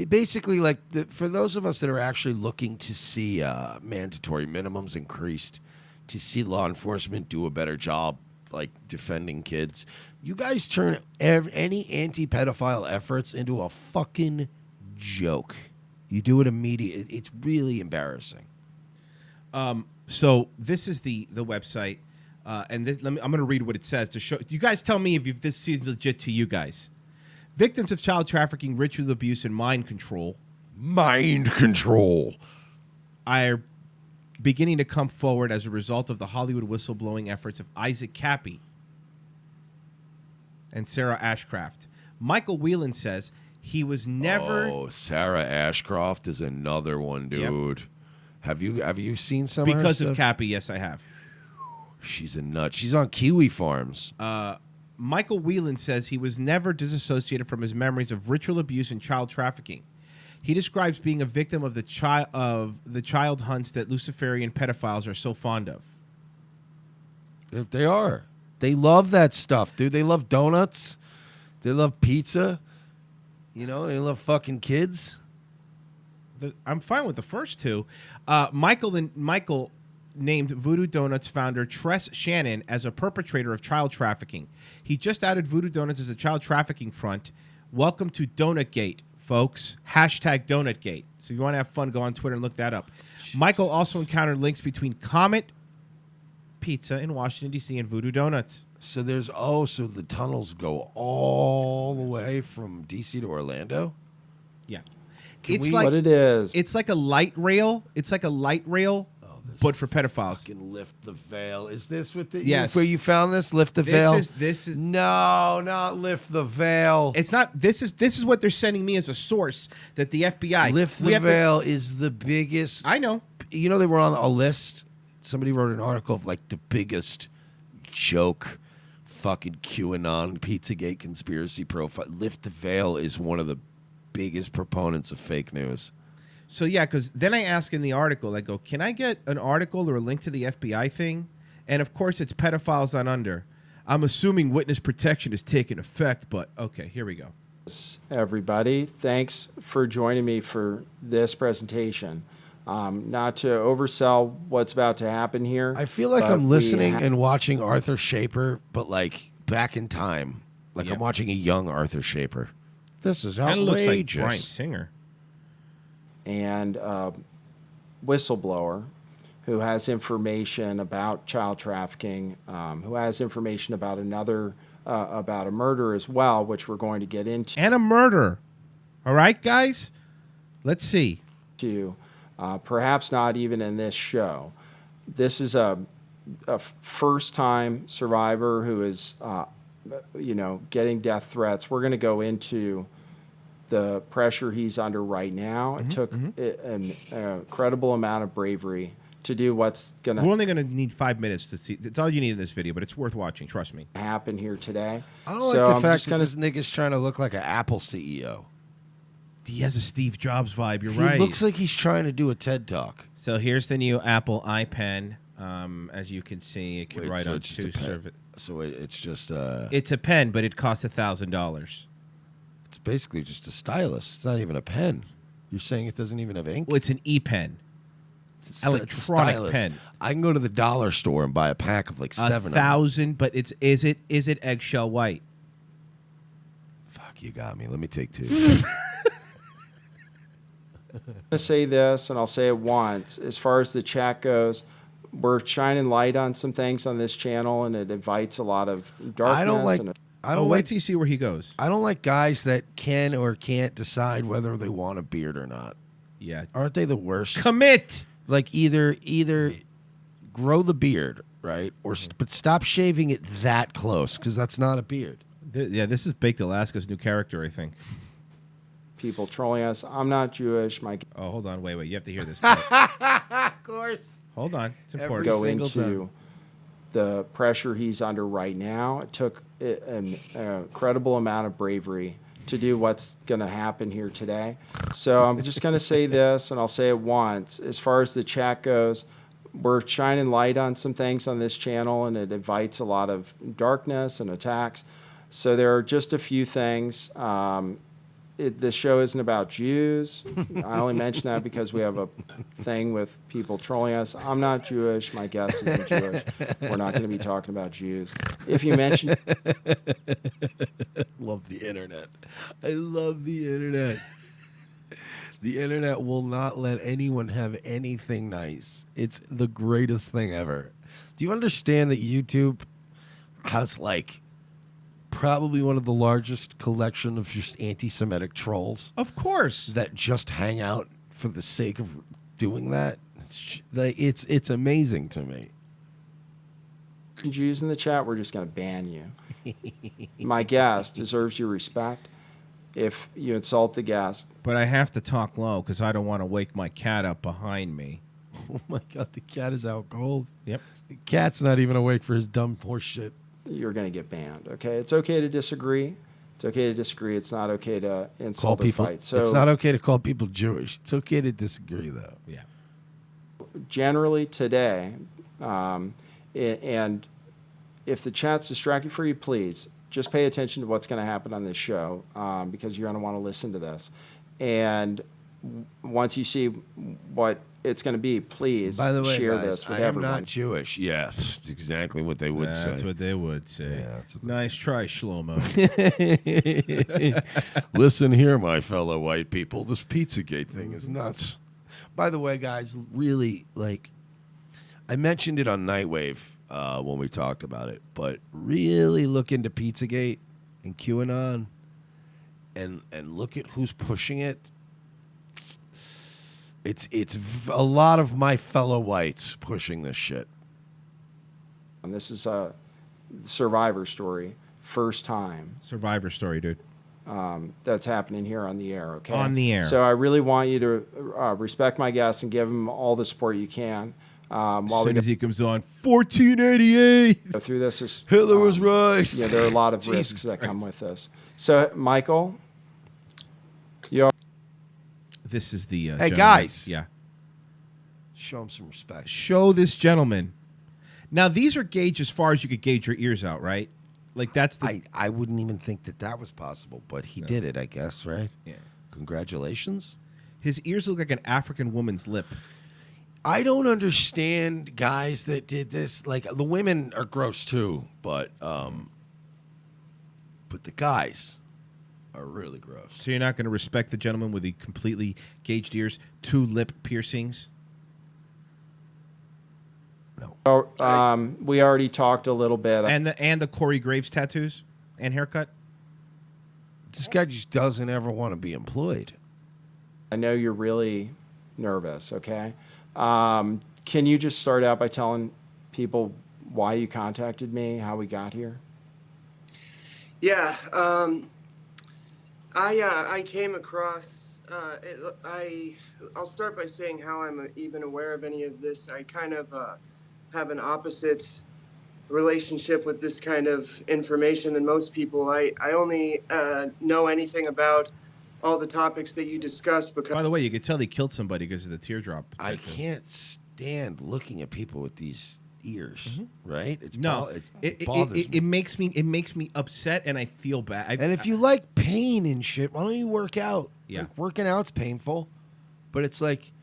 basically, like, for those of us that are actually looking to see mandatory minimums increased, to see law enforcement do a better job, like, defending kids, you guys turn any anti-pedophile efforts into a fucking joke. You do it immediately. It's really embarrassing. So this is the website, and I'm going to read what it says to show. You guys tell me if this seems legit to you guys. Victims of child trafficking, ritual abuse, and mind control. Mind control. Are beginning to come forward as a result of the Hollywood whistleblowing efforts of Isaac Cappy and Sarah Ashcraft. Michael Whelan says he was never... Oh, Sarah Ashcroft is another one, dude. Yep. Have you seen some because of her of stuff? Cappy? Yes, I have. She's a nut. She's on Kiwi Farms. Michael Whelan says he was never disassociated from his memories of ritual abuse and child trafficking. He describes being a victim of the child hunts that Luciferian pedophiles are so fond of. They are. They love that stuff, dude. They love donuts. They love pizza. You know, they love fucking kids. I'm fine with the first two. Michael named Voodoo Donuts founder Tress Shannon as a perpetrator of child trafficking. He just outed Voodoo Donuts as a child trafficking front. Welcome to Donutgate, folks. Hashtag Donutgate. So if you want to have fun, go on Twitter and look that up. Jeez. Michael also encountered links between Comet Pizza in Washington, D.C. and Voodoo Donuts. So so the tunnels go all the way from D.C. to Orlando? Yeah. What it is. It's like a light rail. But for pedophiles. Fucking Lift the Veil. Is this what the... Yes. Where you found this? Lift the Veil? This is... No, not Lift the Veil. It's not... This is what they're sending me as a source that the FBI... Lift the Veil is the biggest... I know. You know, they were on a list. Somebody wrote an article of, like, the biggest joke fucking QAnon Pizzagate conspiracy profile. Lift the Veil is one of the biggest proponents of fake news. So, yeah, because then I ask in the article, I go, can I get an article or a link to the FBI thing? And, of course, it's Pedophiles Down Under. I'm assuming witness protection is taking effect, but, okay, here we go. Everybody, thanks for joining me for this presentation. Not to oversell what's about to happen here. I feel like I'm listening and watching Arthur Shaper, but, like, back in time. Like, I'm watching a young Arthur Shaper. This is outrageous. Kind of looks like Bryan Singer. And whistleblower who has information about child trafficking, who has information about about a murder as well, which we're going to get into. And a murder. All right, guys? Let's see. Perhaps not even in this show. This is a first-time survivor who is, getting death threats. We're going to go into the pressure he's under right now. It took an incredible amount of bravery to do what's going to... We're only going to need 5 minutes to see. It's all you need in this video, but it's worth watching. Trust me. ...happen here today. I don't like the fact that this nigga's trying to look like an Apple CEO. He has a Steve Jobs vibe. You're right. He looks like he's trying to do a TED Talk. So here's the new Apple iPen. As you can see, it can write on two surfaces. So it's just It's a pen, but it costs $1,000. It's basically just a stylus. It's not even a pen. You're saying it doesn't even have ink? Well, it's an e-pen. It's electronic pen. I can go to the dollar store and buy a pack of like 7. 1,000, but is it eggshell white? Fuck, you got me. Let me take 2. I'm going to say this, and I'll say it once. As far as the chat goes, we're shining light on some things on this channel, and it invites a lot of darkness. I don't wait like till you see where he goes. I don't like guys that can or can't decide whether they want a beard or not. Yeah. Aren't they the worst? Commit. Like either grow the beard, right? Or but stop shaving it that close because that's not a beard. Yeah, this is Baked Alaska's new character, I think. People trolling us. I'm not Jewish. Oh, hold on. Wait. You have to hear this. Of course. Hold on. It's important. Go into the pressure he's under right now. It took an incredible amount of bravery to do what's going to happen here today. So I'm just going to say this, and I'll say it once. As far as the chat goes, we're shining light on some things on this channel, and it invites a lot of darkness and attacks. So there are just a few things. The show isn't about Jews. I only mention that because we have a thing with people trolling us. I'm not Jewish. My guest isn't Jewish. We're not going to be talking about Jews. If you mention... Love the internet. I love the internet. The internet will not let anyone have anything nice. It's the greatest thing ever. Do you understand that YouTube has like probably one of the largest collection of just anti-Semitic trolls? Of course. That just hang out for the sake of doing that. It's amazing to me. Jews in the chat, we're just going to ban you. My guest deserves your respect. If you insult the guest. But I have to talk low because I don't want to wake my cat up behind me. Oh my God, the cat is out cold. Yep. The cat's not even awake for his dumb horse shit. You're going to get banned, okay? It's okay to disagree. It's okay to disagree. It's not okay to insult people, or fight. So it's not okay to call people Jewish. It's okay to disagree, though. Yeah. Generally today, and if the chat's distracting for you, please just pay attention to what's going to happen on this show because you're going to want to listen to this. And once you see what it's going to be, please By the way, share guys, this with I am everyone. not Jewish. Yes, that's exactly what they would say. That's what they would say. Yeah, nice try, Shlomo. Listen here, my fellow white people. This Pizzagate thing is nuts. By the way, guys, really, like, I mentioned it on Nightwave when we talked about it, but really look into Pizzagate and QAnon and look at who's pushing it. It's a lot of my fellow whites pushing this shit. And this is a Survivor story, first time. Survivor story, dude. That's happening here on the air, okay? On the air. So I really want you to respect my guests and give him all the support you can. As soon as he comes on, 1488. Go through this. Is, Hitler was right. Yeah, there are a lot of risks that come with this. So, Michael, this is the hey, gentleman. guys. Yeah. Show him some respect. Show this gentleman. Now, these are gauge as far as you could gauge your ears out, right? Like, that's the... I wouldn't even think that was possible, but he did it, I guess, right? Yeah. Congratulations. His ears look like an African woman's lip. I don't understand guys that did this. Like, the women are gross too, but the guys are really gross. So you're not going to respect the gentleman with the completely gauged ears, 2 lip piercings? No. We already talked a little bit. And the Corey Graves tattoos and haircut? This guy just doesn't ever want to be employed. I know you're really nervous, okay? Can you just start out by telling people why you contacted me, how we got here? Yeah, I came across. I'll start by saying how I'm even aware of any of this. I kind of have an opposite relationship with this kind of information than most people. I only know anything about all the topics that you discuss because... By the way, you could tell they killed somebody because of the teardrop. I can't stand looking at people with these ears, right? It's it bothers me. It makes me upset and I feel bad. And if you like pain and shit, why don't you work out? Yeah. Like, working out's painful, but it's like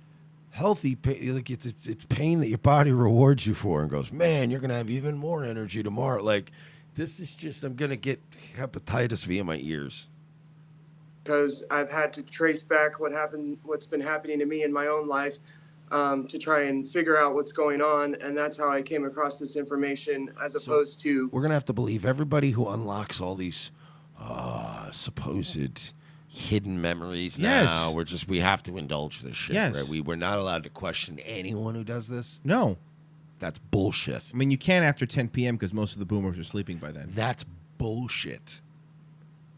healthy pain. Like it's pain that your body rewards you for and goes, man, you're gonna have even more energy tomorrow. Like, this is just, I'm gonna get hepatitis via my ears. Because I've had to trace back what's been happening to me in my own life. to try and figure out what's going on, and that's how I came across this information, as opposed to We're gonna have to believe everybody who unlocks all these supposed hidden memories now. Yes. We have to indulge this shit. Yes. Right? We're not allowed to question anyone who does this. No. That's bullshit. I mean, you can't after 10 p.m. because most of the boomers are sleeping by then. That's bullshit.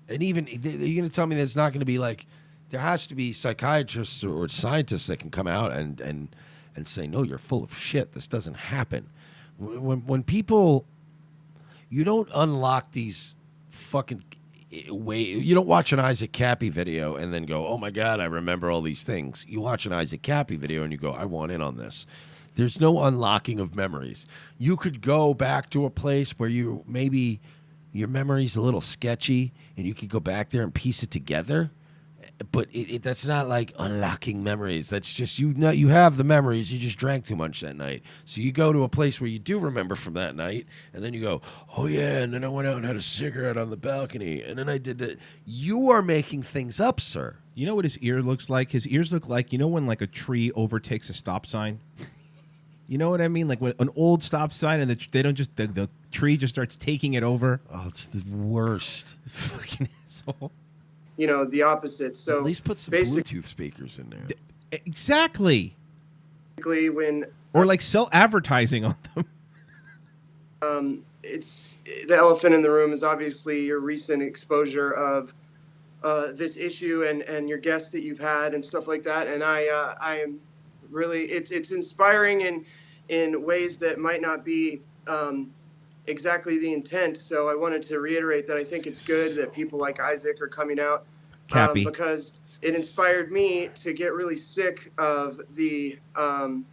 And even, you're going to tell me there's not going to be like, there has to be psychiatrists or scientists that can come out and say, no, you're full of shit. This doesn't happen. When people, you don't unlock these fucking you don't watch an Isaac Cappy video and then go, oh my God, I remember all these things. You watch an Isaac Cappy video and you go, I want in on this. There's no unlocking of memories. You could go back to a place where maybe your memory's a little sketchy and you could go back there and piece it together. But that's not like unlocking memories. That's just you have the memories. You just drank too much that night. So you go to a place where you do remember from that night, and then you go, oh yeah, and then I went out and had a cigarette on the balcony, and then I did that. You are making things up, sir. You know what his ear looks like? His ears look like, you know when like a tree overtakes a stop sign? You know what I mean? Like when an old stop sign and the tree just starts taking it over. Oh, it's the worst. Fucking asshole. You know, the opposite. So at least put some Bluetooth speakers in there. Exactly. When or like sell advertising on them. It's the elephant in the room is obviously your recent exposure of this issue and your guests that you've had and stuff like that. And I am really it's inspiring in ways that might not be exactly the intent. So I wanted to reiterate that I think it's good that people like Isaac are coming out because it inspired me to get really sick of the kind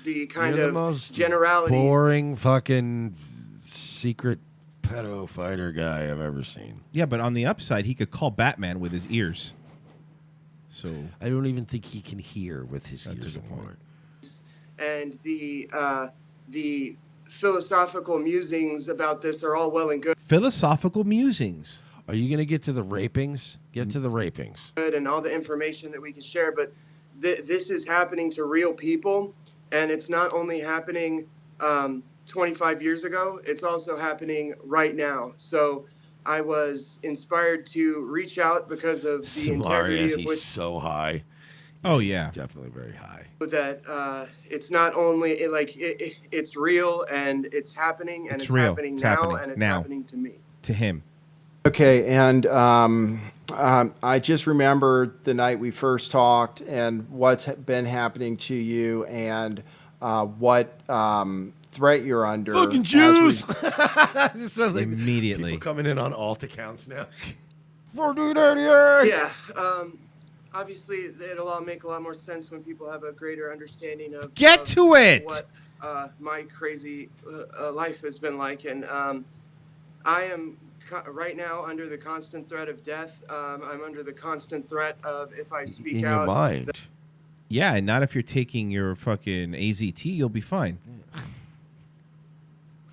You're the of most generalities. boring fucking secret pedo fighter guy I've ever seen. Yeah, but on the upside, he could call Batman with his ears. So I don't even think he can hear with his ears anymore. And the philosophical musings about this are all well and good. Philosophical musings. Are you going to get to the rapings? Get to the rapings. And all the information that we can share, but this is happening to real people, and it's not only happening 25 years ago, it's also happening right now. So I was inspired to reach out because of the integrity of he's which so high. Oh yeah, definitely very high. That it's not only it's real and it's happening and it's real. happening It's now happening and it's now. happening to me. To him. Okay, and I just remember the night we first talked and what's been happening to you and what threat you're under. Fucking Jews! Immediately. People coming in on alt accounts now. Yeah. Obviously, it'll all make a lot more sense when people have a greater understanding of what my crazy life has been like. And I am right now under the constant threat of death. I'm under the constant threat of if I speak In out. your mind. Yeah, and not if you're taking your fucking AZT, you'll be fine.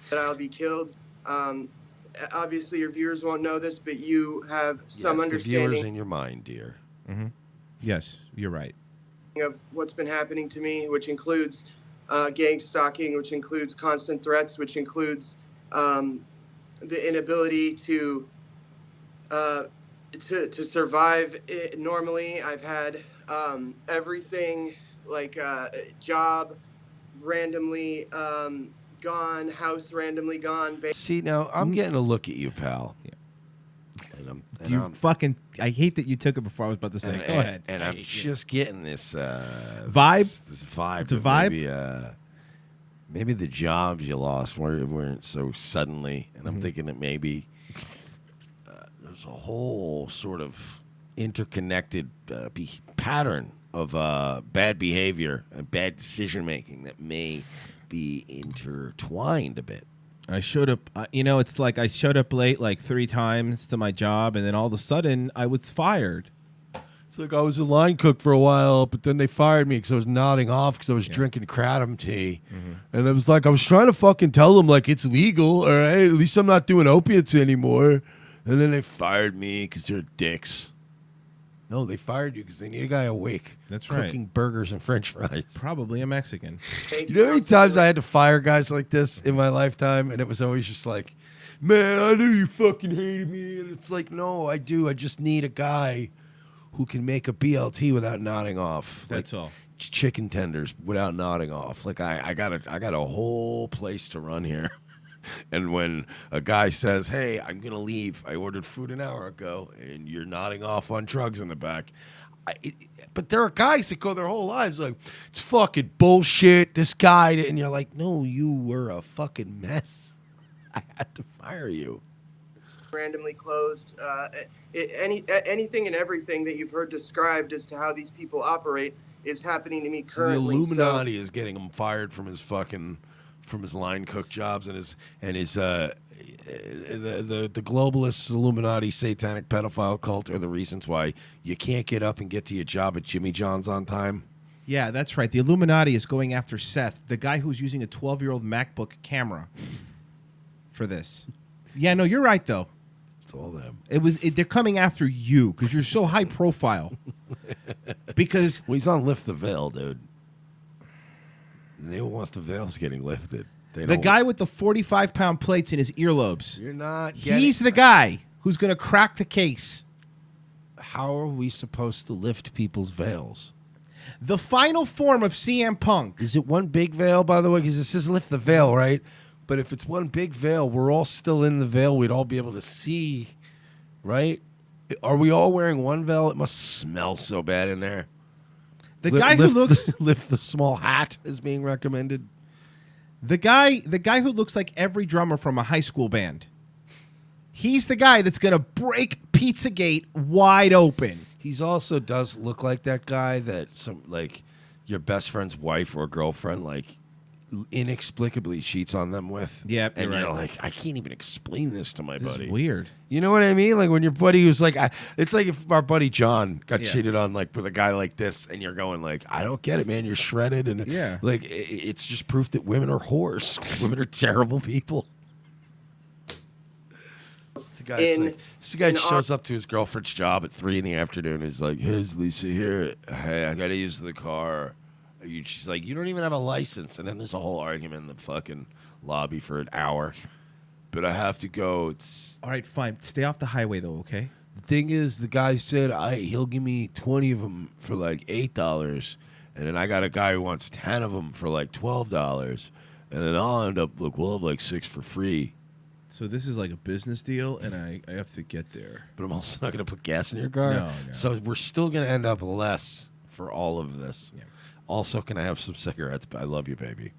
That I'll be killed. Obviously, your viewers won't know this, but you have some The understanding viewers in your mind, dear. Mm-hmm. Yes, you're right. of what's been happening to me, which includes gang stalking, which includes constant threats, which includes the inability to survive it normally. I've had everything like job randomly gone, house randomly gone. See, now I'm getting a look at you, pal. Yeah. And I hate that you took it before I was about to say. Go ahead. And I'm just getting this vibe. This vibe. It's a vibe. Maybe the jobs you lost weren't so suddenly, and I'm thinking that maybe there's a whole sort of interconnected pattern of bad behavior and bad decision making that may be intertwined a bit. I showed up, it's like I showed up late like 3 times to my job, and then all of a sudden I was fired. It's like I was a line cook for a while, but then they fired me because I was nodding off because I was drinking kratom tea. Mm-hmm. And it was like I was trying to fucking tell them like it's legal, all right? At least I'm not doing opiates anymore. And then they fired me because they're dicks. No, they fired you because they need a guy awake. That's right. Cooking burgers and French fries. Probably a Mexican. You know how many times I had to fire guys like this in my lifetime, and it was always just like, man, I knew you fucking hated me, and it's like, no, I do. I just need a guy who can make a BLT without nodding off. That's Like, all. Chicken tenders without nodding off. Like I got a whole place to run here. And when a guy says, hey, I'm going to leave, I ordered food an hour ago, and you're nodding off on drugs in the back. But there are guys that go their whole lives like, it's fucking bullshit, this guy. And you're like, no, you were a fucking mess. I had to fire you. Randomly closed. Anything and everything that you've heard described as to how these people operate is happening to me So the currently. Illuminati is getting him fired from his line cook jobs and the globalist Illuminati satanic pedophile cult are the reasons why you can't get up and get to your job at Jimmy John's on time. Yeah, that's right. The Illuminati is going after Seth, the guy who's using a 12-year-old MacBook camera for this. Yeah, no, you're right though. It's all them. They're coming after you because you're so high profile. Because he's on Lift the Veil, dude. They don't want the veils getting lifted. The guy with the 45-pound plates in his earlobes. You're not He's the guy who's going to crack the case. How are we supposed to lift people's veils? The final form of CM Punk. Is it one big veil, by the way? Because it says lift the veil, right? But if it's one big veil, we're all still in the veil. We'd all be able to see, right? Are we all wearing one veil? It must smell so bad in there. The guy who looks lift the small hat is being recommended. The guy who looks like every drummer from a high school band. He's the guy that's gonna break Pizzagate wide open. He's also does look like that guy that some like your best friend's wife or girlfriend like inexplicably cheats on them with. Yep, and you're you're right. like, I can't even explain this to my This is buddy. weird. You know what I mean? Like when your buddy who's like, it's like if our buddy John got Yeah. cheated on like with a guy like this, and you're going like, I don't get it, man. You're shredded, and Yeah. like it's just proof that women are whores. Women are terrible people. The guy shows up to his girlfriend's job at 3 p.m. He's like, "Here's Lisa here. Hey, I gotta use the car." She's like, "You don't even have a license." And then there's a whole argument in the fucking lobby for an hour. But I have to go. It's all right, fine. Stay off the highway though, okay? The thing is, the guy said he'll give me 20 of them for like $8, and then I got a guy who wants 10 of them for like $12, and then I'll end up we'll have like 6 for free. So this is like a business deal, and I have to get there. But I'm also not going to put gas in your car. No. So we're still going to end up less for all of this. Yeah. Also, can I have some cigarettes? I love you, baby.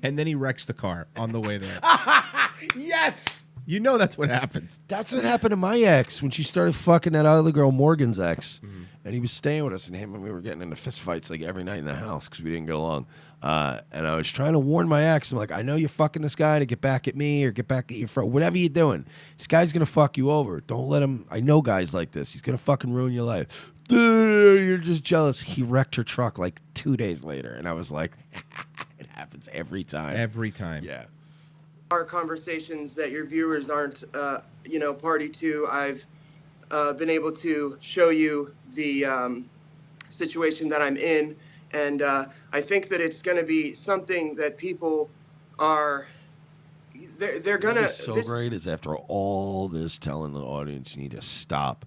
And then he wrecks the car on the way there. Yes! You know that's what happens. That's what happened to my ex when she started fucking that other girl, Morgan's ex. And he was staying with us, and him and we were getting into fistfights like every night in the house because we didn't get along. And I was trying to warn my ex. I'm like, I know you're fucking this guy to get back at me or get back at your friend. Whatever you're doing, this guy's going to fuck you over. Don't let him. I know guys like this. He's going to fucking ruin your life. You're just jealous. He wrecked her truck like 2 days later. And I was like, it happens every time. Every time. Yeah. Our conversations that your viewers aren't, party to. I've been able to show you the situation that I'm in, and I think that it's going to be something that people are. They're gonna. What's so great is after all this, telling the audience you need to stop,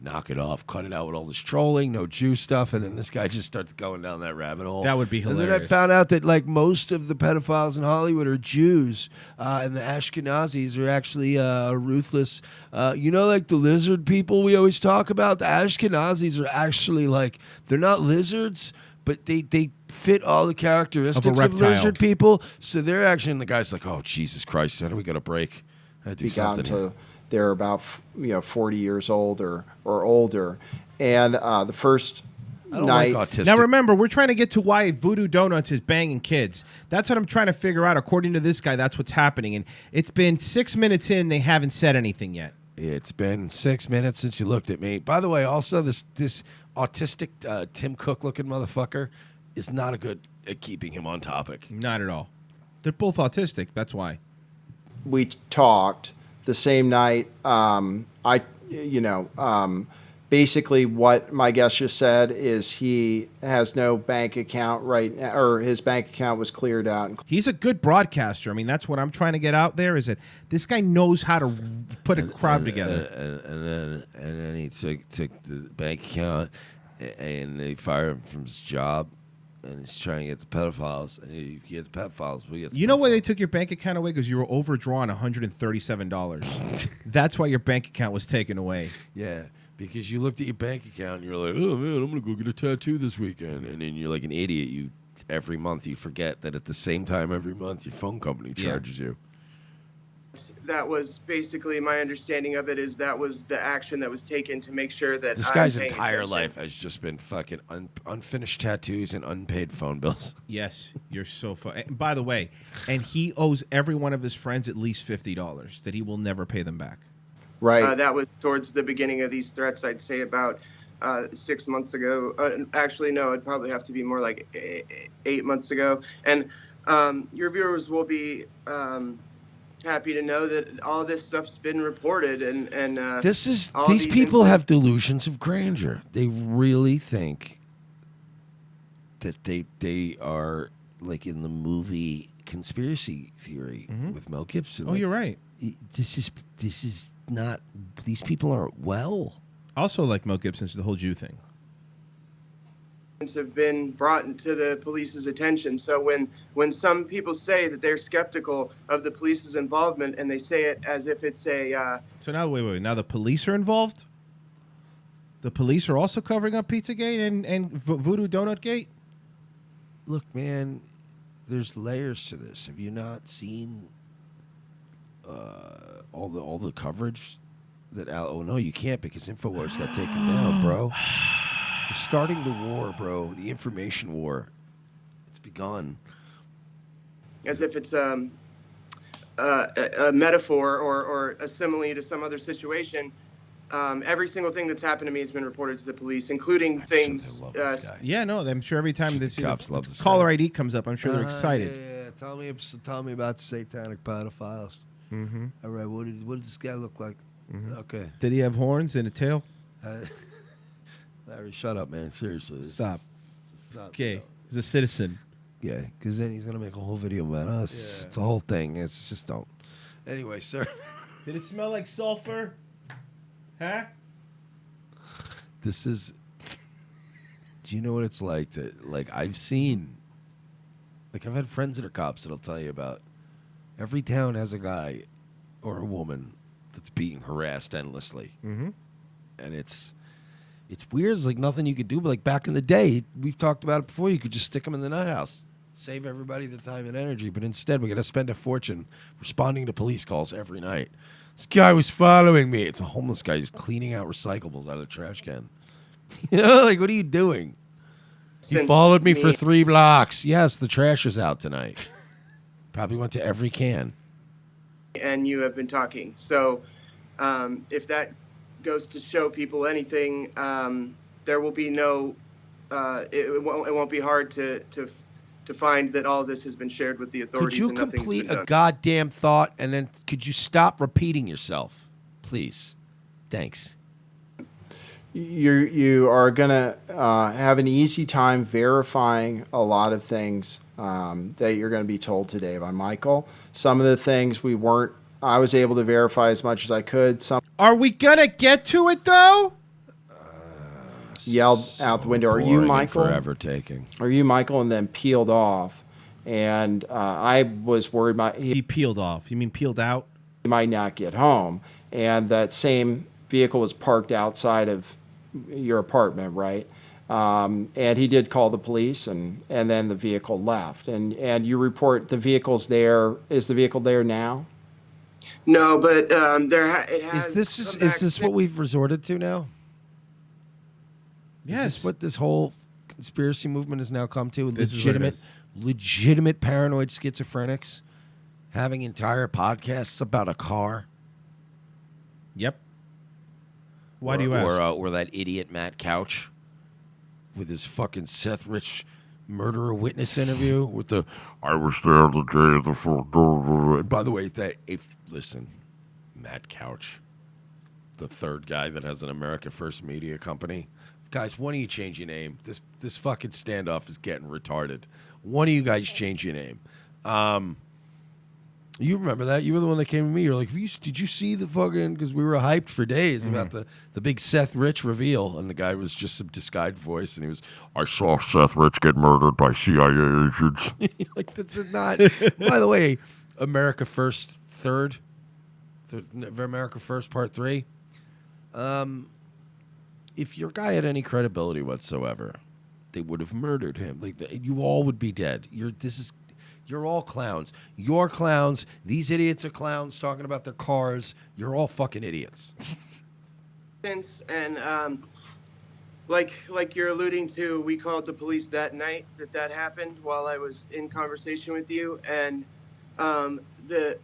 knock it off, cut it out with all this trolling, no Jew stuff, and then this guy just starts going down that rabbit hole. That would be hilarious. And then I found out that like most of the pedophiles in Hollywood are Jews, and the Ashkenazis are actually ruthless. Like the lizard people we always talk about. The Ashkenazis are actually like they're not lizards, but they fit all the characteristics of lizard people. So they're actually, and the guy's like, oh Jesus Christ, when do we got a break? I do something here. They're about 40 years old or older, and the first night. Now remember, we're trying to get to why Voodoo Donuts is banging kids. That's what I'm trying to figure out. According to this guy, that's what's happening, and it's been 6 minutes in. They haven't said anything yet. It's been 6 minutes since you looked at me. By the way, also this autistic Tim Cook looking motherfucker is not a good at keeping him on topic. Not at all. They're both autistic. That's why. We talked the same night. I basically what my guest just said is he has no bank account right now, or his bank account was cleared out. He's a good broadcaster. I mean, that's what I'm trying to get out there, is that this guy knows how to put a crowd together. And then he took the bank account, and they fired him from his job, and he's trying to get the pedophiles. And if you get the pedophiles, we get the You know why they took your bank account away? Because you were overdrawn $137. That's why your bank account was taken away. Yeah, because you looked at your bank account and you're like, oh man, I'm gonna go get a tattoo this weekend, and then you're like an idiot. Every month you forget that at the same time every month your phone company charges you. That was basically my understanding of it. Is that was the action that was taken to make sure that This guy's entire life has just been fucking unfinished tattoos and unpaid phone bills. Yes, you're so fun. By the way, and he owes every one of his friends at least $50 that he will never pay them back. Right. That was towards the beginning of these threats. I'd say about 6 months ago. Actually, no, it'd probably have to be more like 8 months ago. And your viewers will be happy to know that all this stuff's been reported. And These people have delusions of grandeur. They really think that they are like in the movie Conspiracy Theory with Mel Gibson. Oh, you're right. This is not. These people aren't well. Also, like Mel Gibson's the whole Jew thing. Have been brought to the police's attention. So when some people say that they're skeptical of the police's involvement, and they say it as if it's a So now, wait. Now the police are involved? The police are also covering up Pizzagate and Voodoo Donut Gate? Look, man, there's layers to this. Have you not seen all the coverage that oh no, you can't, because InfoWars got taken down, bro. We're starting the war, bro. The information war. It's begun. as if it's a metaphor or a simile to some other situation. Every single thing that's happened to me has been reported to the police, including things. Yeah, no, I'm sure every time this cops love this caller guy. ID comes up, I'm sure they're excited. Yeah. Tell me about satanic pedophiles. Mm-hmm. All right, what did this guy look like? Mhm. Okay. Did he have horns and a tail? Larry, shut up, man. Seriously. Stop. Stop. Okay, he's a citizen. Yeah, because then he's going to make a whole video about us. Yeah. It's a whole thing. It's just don't. Anyway, sir. Did it smell like sulfur? Huh? This is. Do you know what it's like to, I've seen, I've had friends that are cops that'll tell you about every town has a guy or a woman that's being harassed endlessly. Mm-hmm. And it's weird. It's like nothing you could do. But like back in the day, we've talked about it before, you could just stick them in the nut house. Save everybody the time and energy. But instead, we're going to spend a fortune responding to police calls every night. This guy was following me. It's a homeless guy who's cleaning out recyclables out of the trash can. You know, like, what are you doing? You followed me for 3 blocks. Yes, the trash is out tonight. Probably went to every can. And you have been talking. So if that goes to show people anything, there will be no, it won't be hard to find that all this has been shared with the authorities. Could you and nothing's complete been a done. goddamn thought, and then could you stop repeating yourself? Please. Thanks. You are going to have an easy time verifying a lot of things that you're going to be told today by Michael. Some of the things I was able to verify as much as I could. Some Are we gonna get to it though? Yelled out the window. Are you boring and Michael? forever taking. Are you Michael? And then peeled off. And I was worried he peeled off. You mean peeled out? He might not get home. And that same vehicle was parked outside of your apartment, right? And he did call the police, and then the vehicle left. And you report the vehicle's there. Is the vehicle there now? No, but it has. Is this what we've resorted to now? Yes. Is this what this whole conspiracy movement has now come to? This is what it Legitimate paranoid schizophrenics having entire podcasts about a car. Yep. Why do you ask? Or that idiot Matt Couch with his fucking Seth Rich murderer witness interview with the I was there the day of the full. By the way, listen, Matt Couch, the third guy that has an America First media company. Guys, why don't you change your name? This fucking standoff is getting retarded. Why don't you guys change your name? You remember that? You were the one that came to me. You're like, did you see the fucking... Because we were hyped for days about the big Seth Rich reveal. And the guy was just some disguised voice. And he was, I saw Seth Rich get murdered by CIA agents. Like, that's not... By the way, America First Third. America First Part 3. If your guy had any credibility whatsoever, they would have murdered him. Like, you all would be dead. You're all clowns. You're clowns. These idiots are clowns talking about their cars. You're all fucking idiots. And like you're alluding to, we called the police that night that happened while I was in conversation with you, and there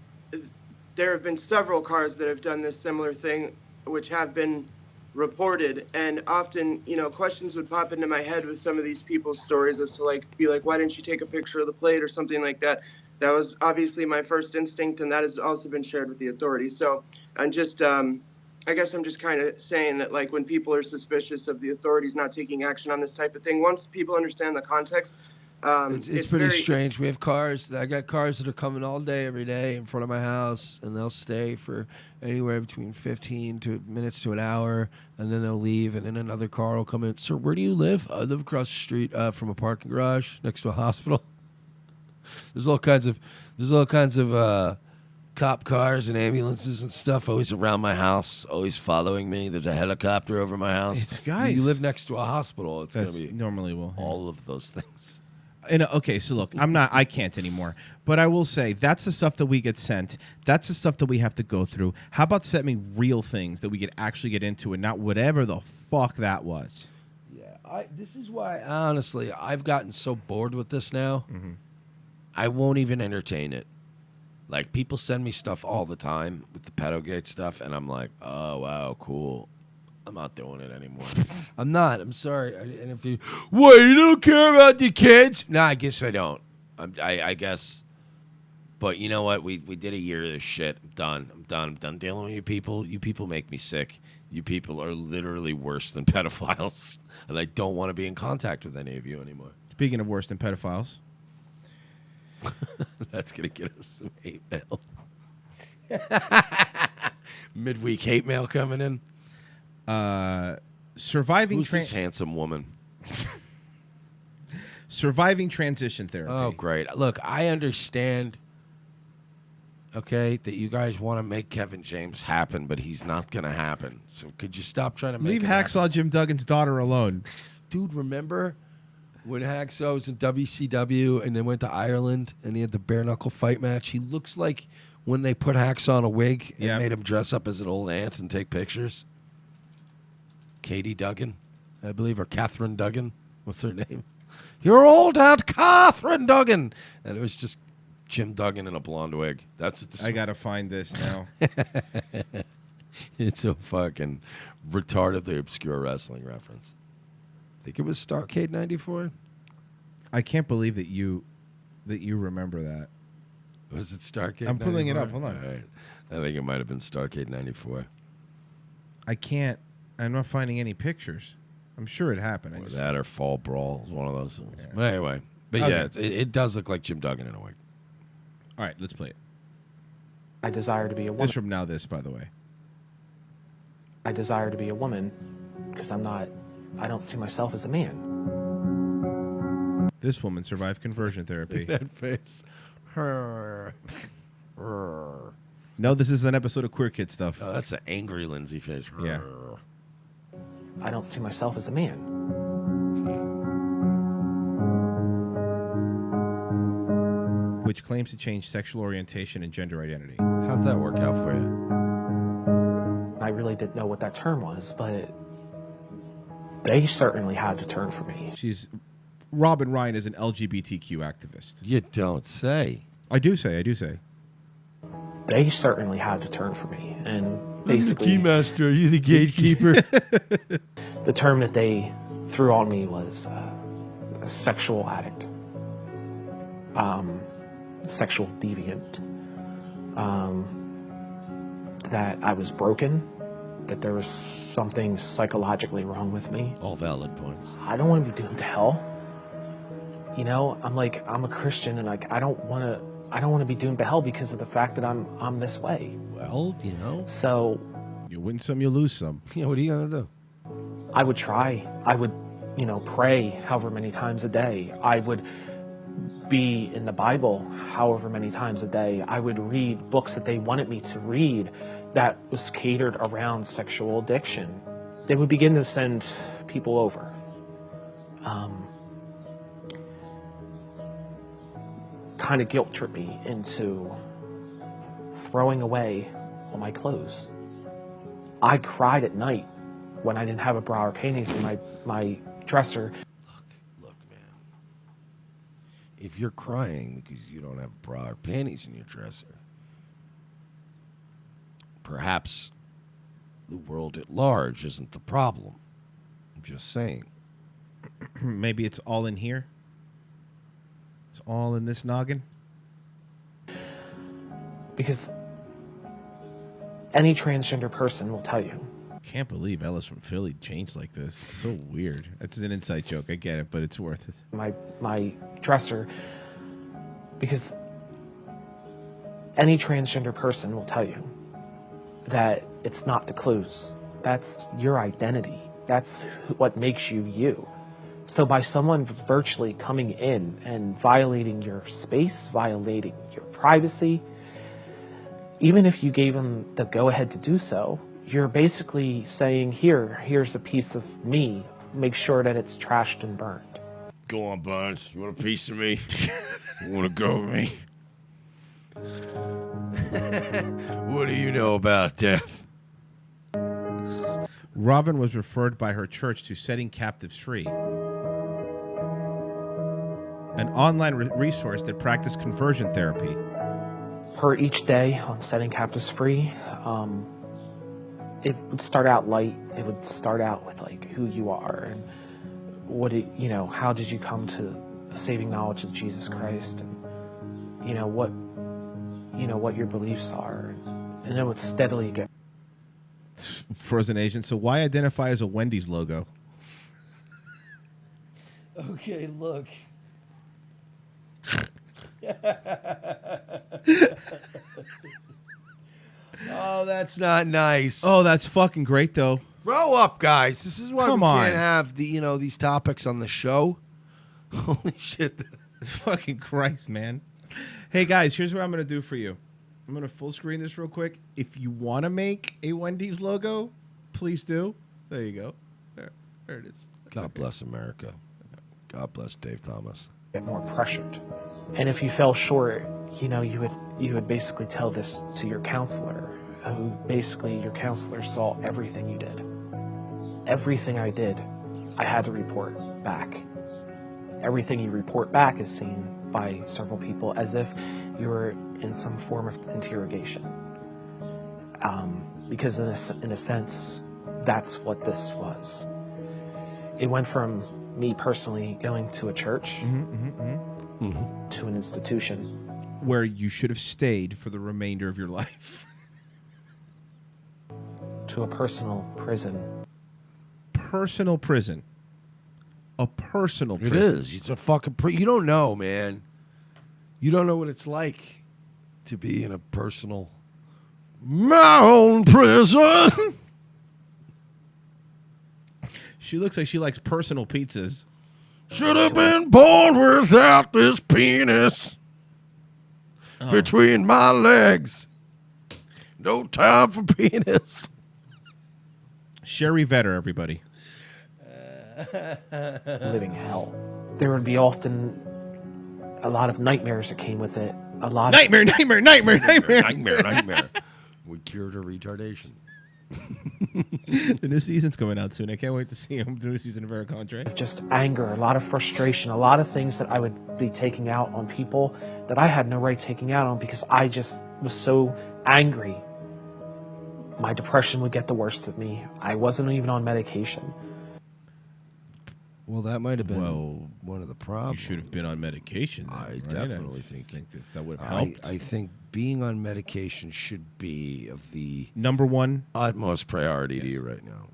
have been several cars that have done this similar thing, which have been reported, and often, questions would pop into my head with some of these people's stories as to why didn't you take a picture of the plate or something like that? That was obviously my first instinct, and that has also been shared with the authorities. So I'm just, I guess I'm just kind of saying that, like, when people are suspicious of the authorities not taking action on this type of thing, once people understand the context, it's pretty strange. We have cars. I got cars that are coming all day, every day in front of my house, and they'll stay for anywhere between 15 minutes to an hour, and then they'll leave, and then another car will come in. Sir, where do you live? I live across the street from a parking garage next to a hospital. There's all kinds of cop cars and ambulances and stuff always around my house, always following me. There's a helicopter over my house. It's guys. You live next to a hospital. It's going to be normally all of those things. Okay, so look, I can't anymore. But I will say, that's the stuff that we get sent. That's the stuff that we have to go through. How about send me real things that we could actually get into and not whatever the fuck that was? Yeah, this is why, honestly, I've gotten so bored with this now. Mm-hmm. I won't even entertain it. Like, people send me stuff all the time with the pedogate stuff, and I'm like, oh, wow, cool. I'm not doing it anymore. I'm not. I'm sorry. And if you don't care about the kids? No, I guess I don't. I guess. But you know what? We did a year of this shit. I'm done. I'm done dealing with you people. You people make me sick. You people are literally worse than pedophiles. And I don't want to be in contact with any of you anymore. Speaking of worse than pedophiles. That's going to get us some hate mail. Midweek hate mail coming in. Surviving. Who's this handsome woman? Surviving transition therapy. Oh, great! Look, I understand. Okay, that you guys want to make Kevin James happen, but he's not going to happen. So could you stop trying to leave Hacksaw Jim Duggan's daughter alone, dude? Remember when Hacksaw was in WCW and then went to Ireland and he had the bare knuckle fight match? He looks like when they put Hacksaw in a wig and made him dress up as an old aunt and take pictures. Katie Duggan, I believe, or Catherine Duggan. What's her name? Your old aunt Catherine Duggan. And it was just Jim Duggan in a blonde wig. That's what this I got to find this now. It's a fucking retardedly obscure wrestling reference. I think it was Starrcade 94. I can't believe that you remember that. Was it Starrcade 94? I'm pulling it up. Hold on. All right. I think it might have been Starrcade 94. I can't. I'm not finding any pictures. I'm sure it happened. Or that or Fall Brawl is one of those things. Yeah. But anyway. But okay. Yeah, it does look like Jim Duggan in a wig. All right, let's play it. I desire to be a woman. This from Now This, by the way. I desire to be a woman because I don't see myself as a man. This woman survived conversion therapy. That face. No, this is an episode of Queer Kid Stuff. Oh, that's an angry Lindsay face. Yeah. I don't see myself as a man. Which claims to change sexual orientation and gender identity. How'd that work out for you? I really didn't know what that term was, but they certainly had the term for me. Robin Ryan is an LGBTQ activist. You don't say. I do say. They certainly had the term for me, and basically, I'm the keymaster. Are you the gatekeeper? The term that they threw on me was a sexual addict, sexual deviant, that I was broken, that there was something psychologically wrong with me. All valid points. I don't want to be doomed to hell. You know, I'm a Christian, and like I don't want to be doomed to hell because of the fact that I'm this way. Well, you know. So you win some, you lose some. Yeah, what are you gonna do? I would try. I would, pray however many times a day. I would be in the Bible however many times a day. I would read books that they wanted me to read that was catered around sexual addiction. They would begin to send people over. Kind of guilt trip me into throwing away all my clothes. I cried at night when I didn't have a bra or panties in my dresser. Look, man. If you're crying because you don't have a bra or panties in your dresser, perhaps the world at large isn't the problem. I'm just saying. Maybe it's all in here. It's all in this noggin. Because any transgender person will tell you. Can't believe Ellis from Philly changed like this. It's so weird. That's an inside joke. I get it, but it's worth it. My dresser, because any transgender person will tell you that it's not the clothes. That's your identity. That's what makes you you. So by someone virtually coming in and violating your space, violating your privacy, even if you gave them the go-ahead to do so, you're basically saying, here's a piece of me. Make sure that it's trashed and burned. Go on, Barnes. You want a piece of me? You want to go with me? What do you know about death? Robin was referred by her church to Setting Captives Free, an online resource that practiced conversion therapy. Her each day on Setting Captives Free, it would start out light. It would start out with like who you are and how did you come to a saving knowledge of Jesus Christ, and what your beliefs are, and it would steadily get. Frozen Asian. So why identify as a Wendy's logo? Okay, look. Oh, that's not nice. Oh, that's fucking great, though. Grow up, guys. This is why Come we on. can't have these topics on the show. Holy shit. Fucking Christ, man. Hey, guys, here's what I'm going to do for you. I'm going to full screen this real quick. If you want to make a Wendy's logo, please do. There you go. There it is. God bless America. God bless Dave Thomas. Get more pressured, and if you fell short, you would basically tell this to your counselor, who basically your counselor saw everything you did. Everything I did, I had to report back. Everything you report back is seen by several people as if you were in some form of interrogation. Because in a sense, that's what this was. It went from me personally going to a church to an institution. Where you should have stayed for the remainder of your life. To a personal prison. Personal prison. A personal prison. It is. It's a fucking you don't know, man. You don't know what it's like to be in a personal my own prison. She looks like she likes personal pizzas. Should have been born without this penis between my legs. No time for penis. Sherry Vetter, everybody. Living hell. There would be often a lot of nightmares that came with it. A lot nightmare. We cured her retardation. The new season's coming out soon. I can't wait to see him. The new season of Eric Andre. Just anger, a lot of frustration, a lot of things that I would be taking out on people that I had no right taking out on because I just was so angry. My depression would get the worst of me. I wasn't even on medication. Well, that might have been one of the problems. You should have been on medication. Then, I right? definitely think that would have helped. I think being on medication should be of the number one utmost priority to you right now.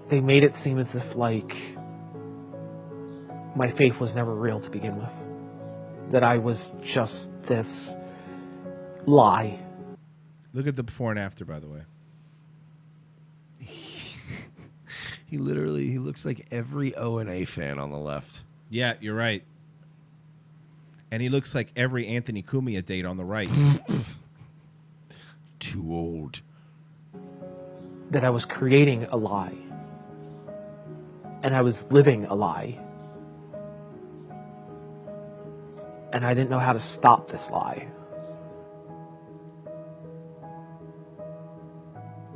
They made it seem as if, like, my faith was never real to begin with. That I was just this lie. Look at the before and after, by the way. He looks like every O&A fan on the left. Yeah, you're right. And he looks like every Anthony Cumia date on the right. Too old. That I was creating a lie. And I was living a lie. And I didn't know how to stop this lie.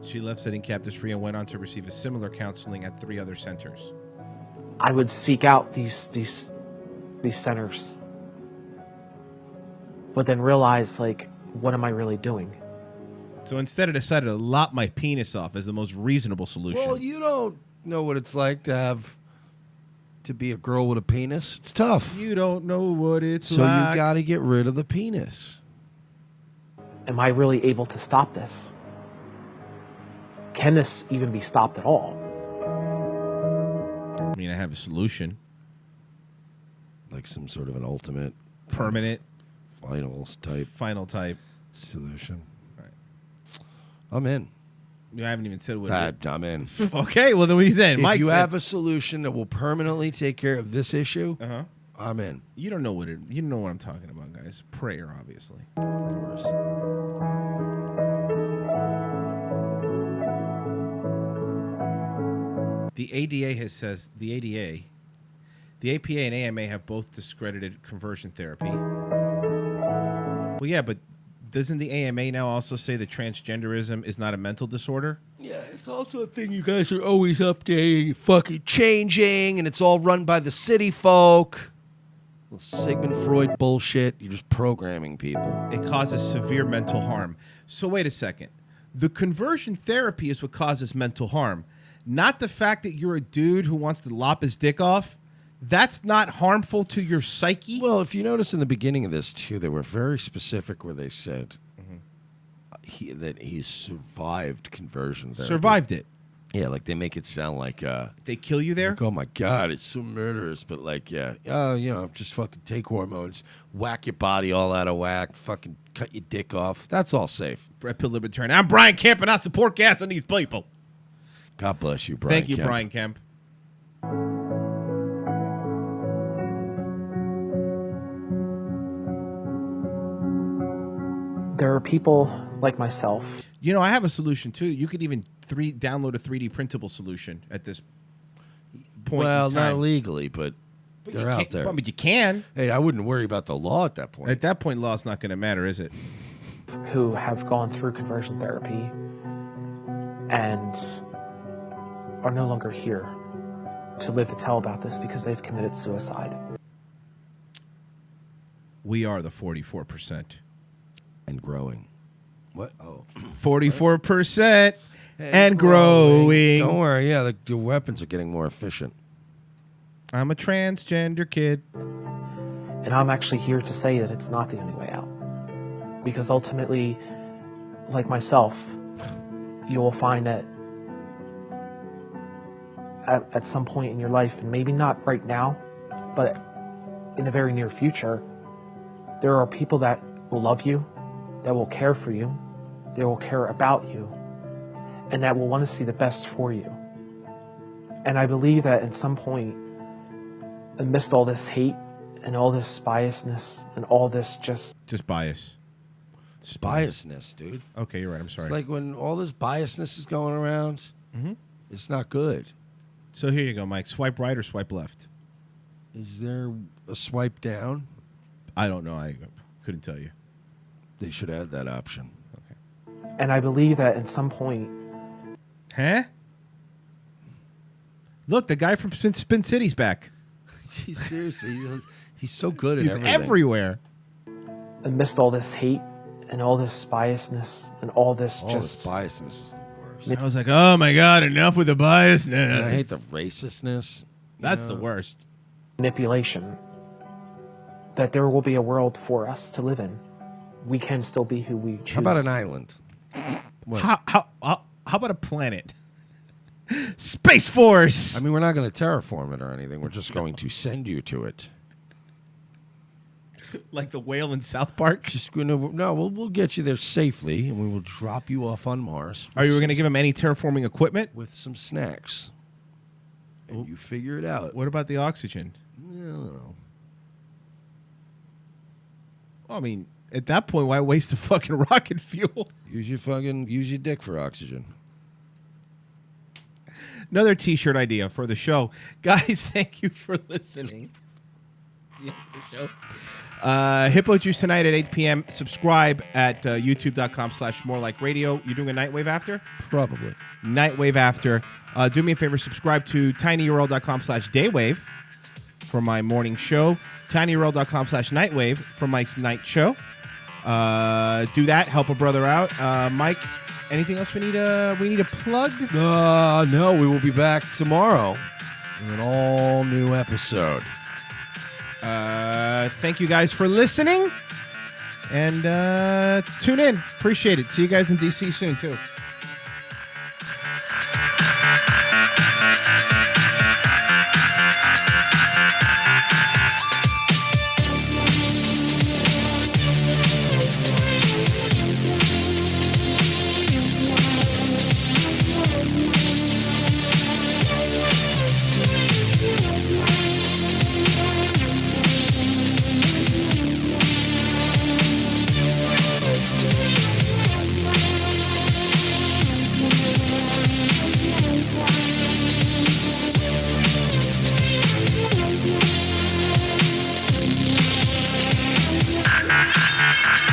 She left setting captives free and went on to receive a similar counseling at 3 other centers. I would seek out these centers, but then realize, like, what am I really doing? So instead, I decided to lop my penis off as the most reasonable solution. Well, you don't know what it's like to be a girl with a penis. It's tough. You don't know what it's so like. you got to get rid of the penis. Am I really able to stop this? Can this even be stopped at all? I mean, I have a solution. Like some sort of an ultimate, permanent, final type solution. All right. I'm in. I haven't even said what. I'm in. Okay, well then what he's in. If Mike you said, have a solution that will permanently take care of this issue, I'm in. You don't know what I'm talking about, guys. Prayer, obviously. Of course. The APA and AMA have both discredited conversion therapy. Well, yeah, but doesn't the AMA now also say that transgenderism is not a mental disorder? Yeah, it's also a thing you guys are always updating, fucking changing, and it's all run by the city folk. Well, Sigmund Freud bullshit. You're just programming people. It causes severe mental harm. So wait a second. The conversion therapy is what causes mental harm. Not the fact that you're a dude who wants to lop his dick off. That's not harmful to your psyche? Well, if you notice in the beginning of this, too, they were very specific where they said that he survived conversion therapy. Survived it? Yeah, like they make it sound like... they kill you there? Like, oh, my God, it's so murderous. But like, yeah, just fucking take hormones, whack your body all out of whack, fucking cut your dick off. That's all safe. Brett Pill Libertarian. I'm Brian Kemp, and I support gas on these people. God bless you, Brian Thank you, Kemp. Brian Kemp. There are people like myself. You know, I have a solution, too. You could even download a 3D printable solution at this point Well, in time. not legally, but they're out there. But you can. Hey, I wouldn't worry about the law at that point. At that point, law's not going to matter, is it? Who have gone through conversion therapy and are no longer here to live to tell about this because they've committed suicide. We are the 44%. And growing. What? Oh. 44% and growing. Don't worry. Yeah, the weapons are getting more efficient. I'm a transgender kid. And I'm actually here to say that it's not the only way out. Because ultimately, like myself, you will find that at some point in your life, and maybe not right now, but in the very near future, there are people that will love you, that will care for you, that will care about you, and that will want to see the best for you. And I believe that at some point, amidst all this hate and all this biasness and all this just bias. It's biasness, dude. Okay, you're right. I'm sorry. It's like when all this biasness is going around, it's not good. So here you go, Mike. Swipe right or swipe left? Is there a swipe down? I don't know. I couldn't tell you. They should add that option. Okay. And I believe that at some point... Huh? Look, the guy from Spin City's back. Seriously, he's so good at He's everything. everywhere. Amidst all this hate and all this biasness and all this This biasness is the worst. I was like, oh my God, enough with the biasness. I hate the racistness. That's the worst. Manipulation. That there will be a world for us to live in. We can still be who we choose. How about an island? How about a planet? Space Force! I mean, we're not going to terraform it or anything. We're just going to send you to it. Like the whale in South Park? We'll get you there safely, and we will drop you off on Mars. Are you going to give him any terraforming equipment? With some snacks. And you figure it out. What about the oxygen? I don't know. Well, I mean, at that point, why waste the fucking rocket fuel? Use your dick for oxygen. Another T-shirt idea for the show. Guys, thank you for listening. The show. Hippo Juice tonight at 8 p.m. Subscribe at youtube.com/morelikeradio. You doing a Nightwave after? Probably. Nightwave after. Do me a favor, subscribe to tinyurl.com/daywave for my morning show. tinyurl.com/nightwave for my night show. Do that. Help a brother out. Mike, anything else we need to plug? No, we will be back tomorrow with an all-new episode. Thank you guys for listening. And tune in. Appreciate it. See you guys in D.C. soon, too. Ah!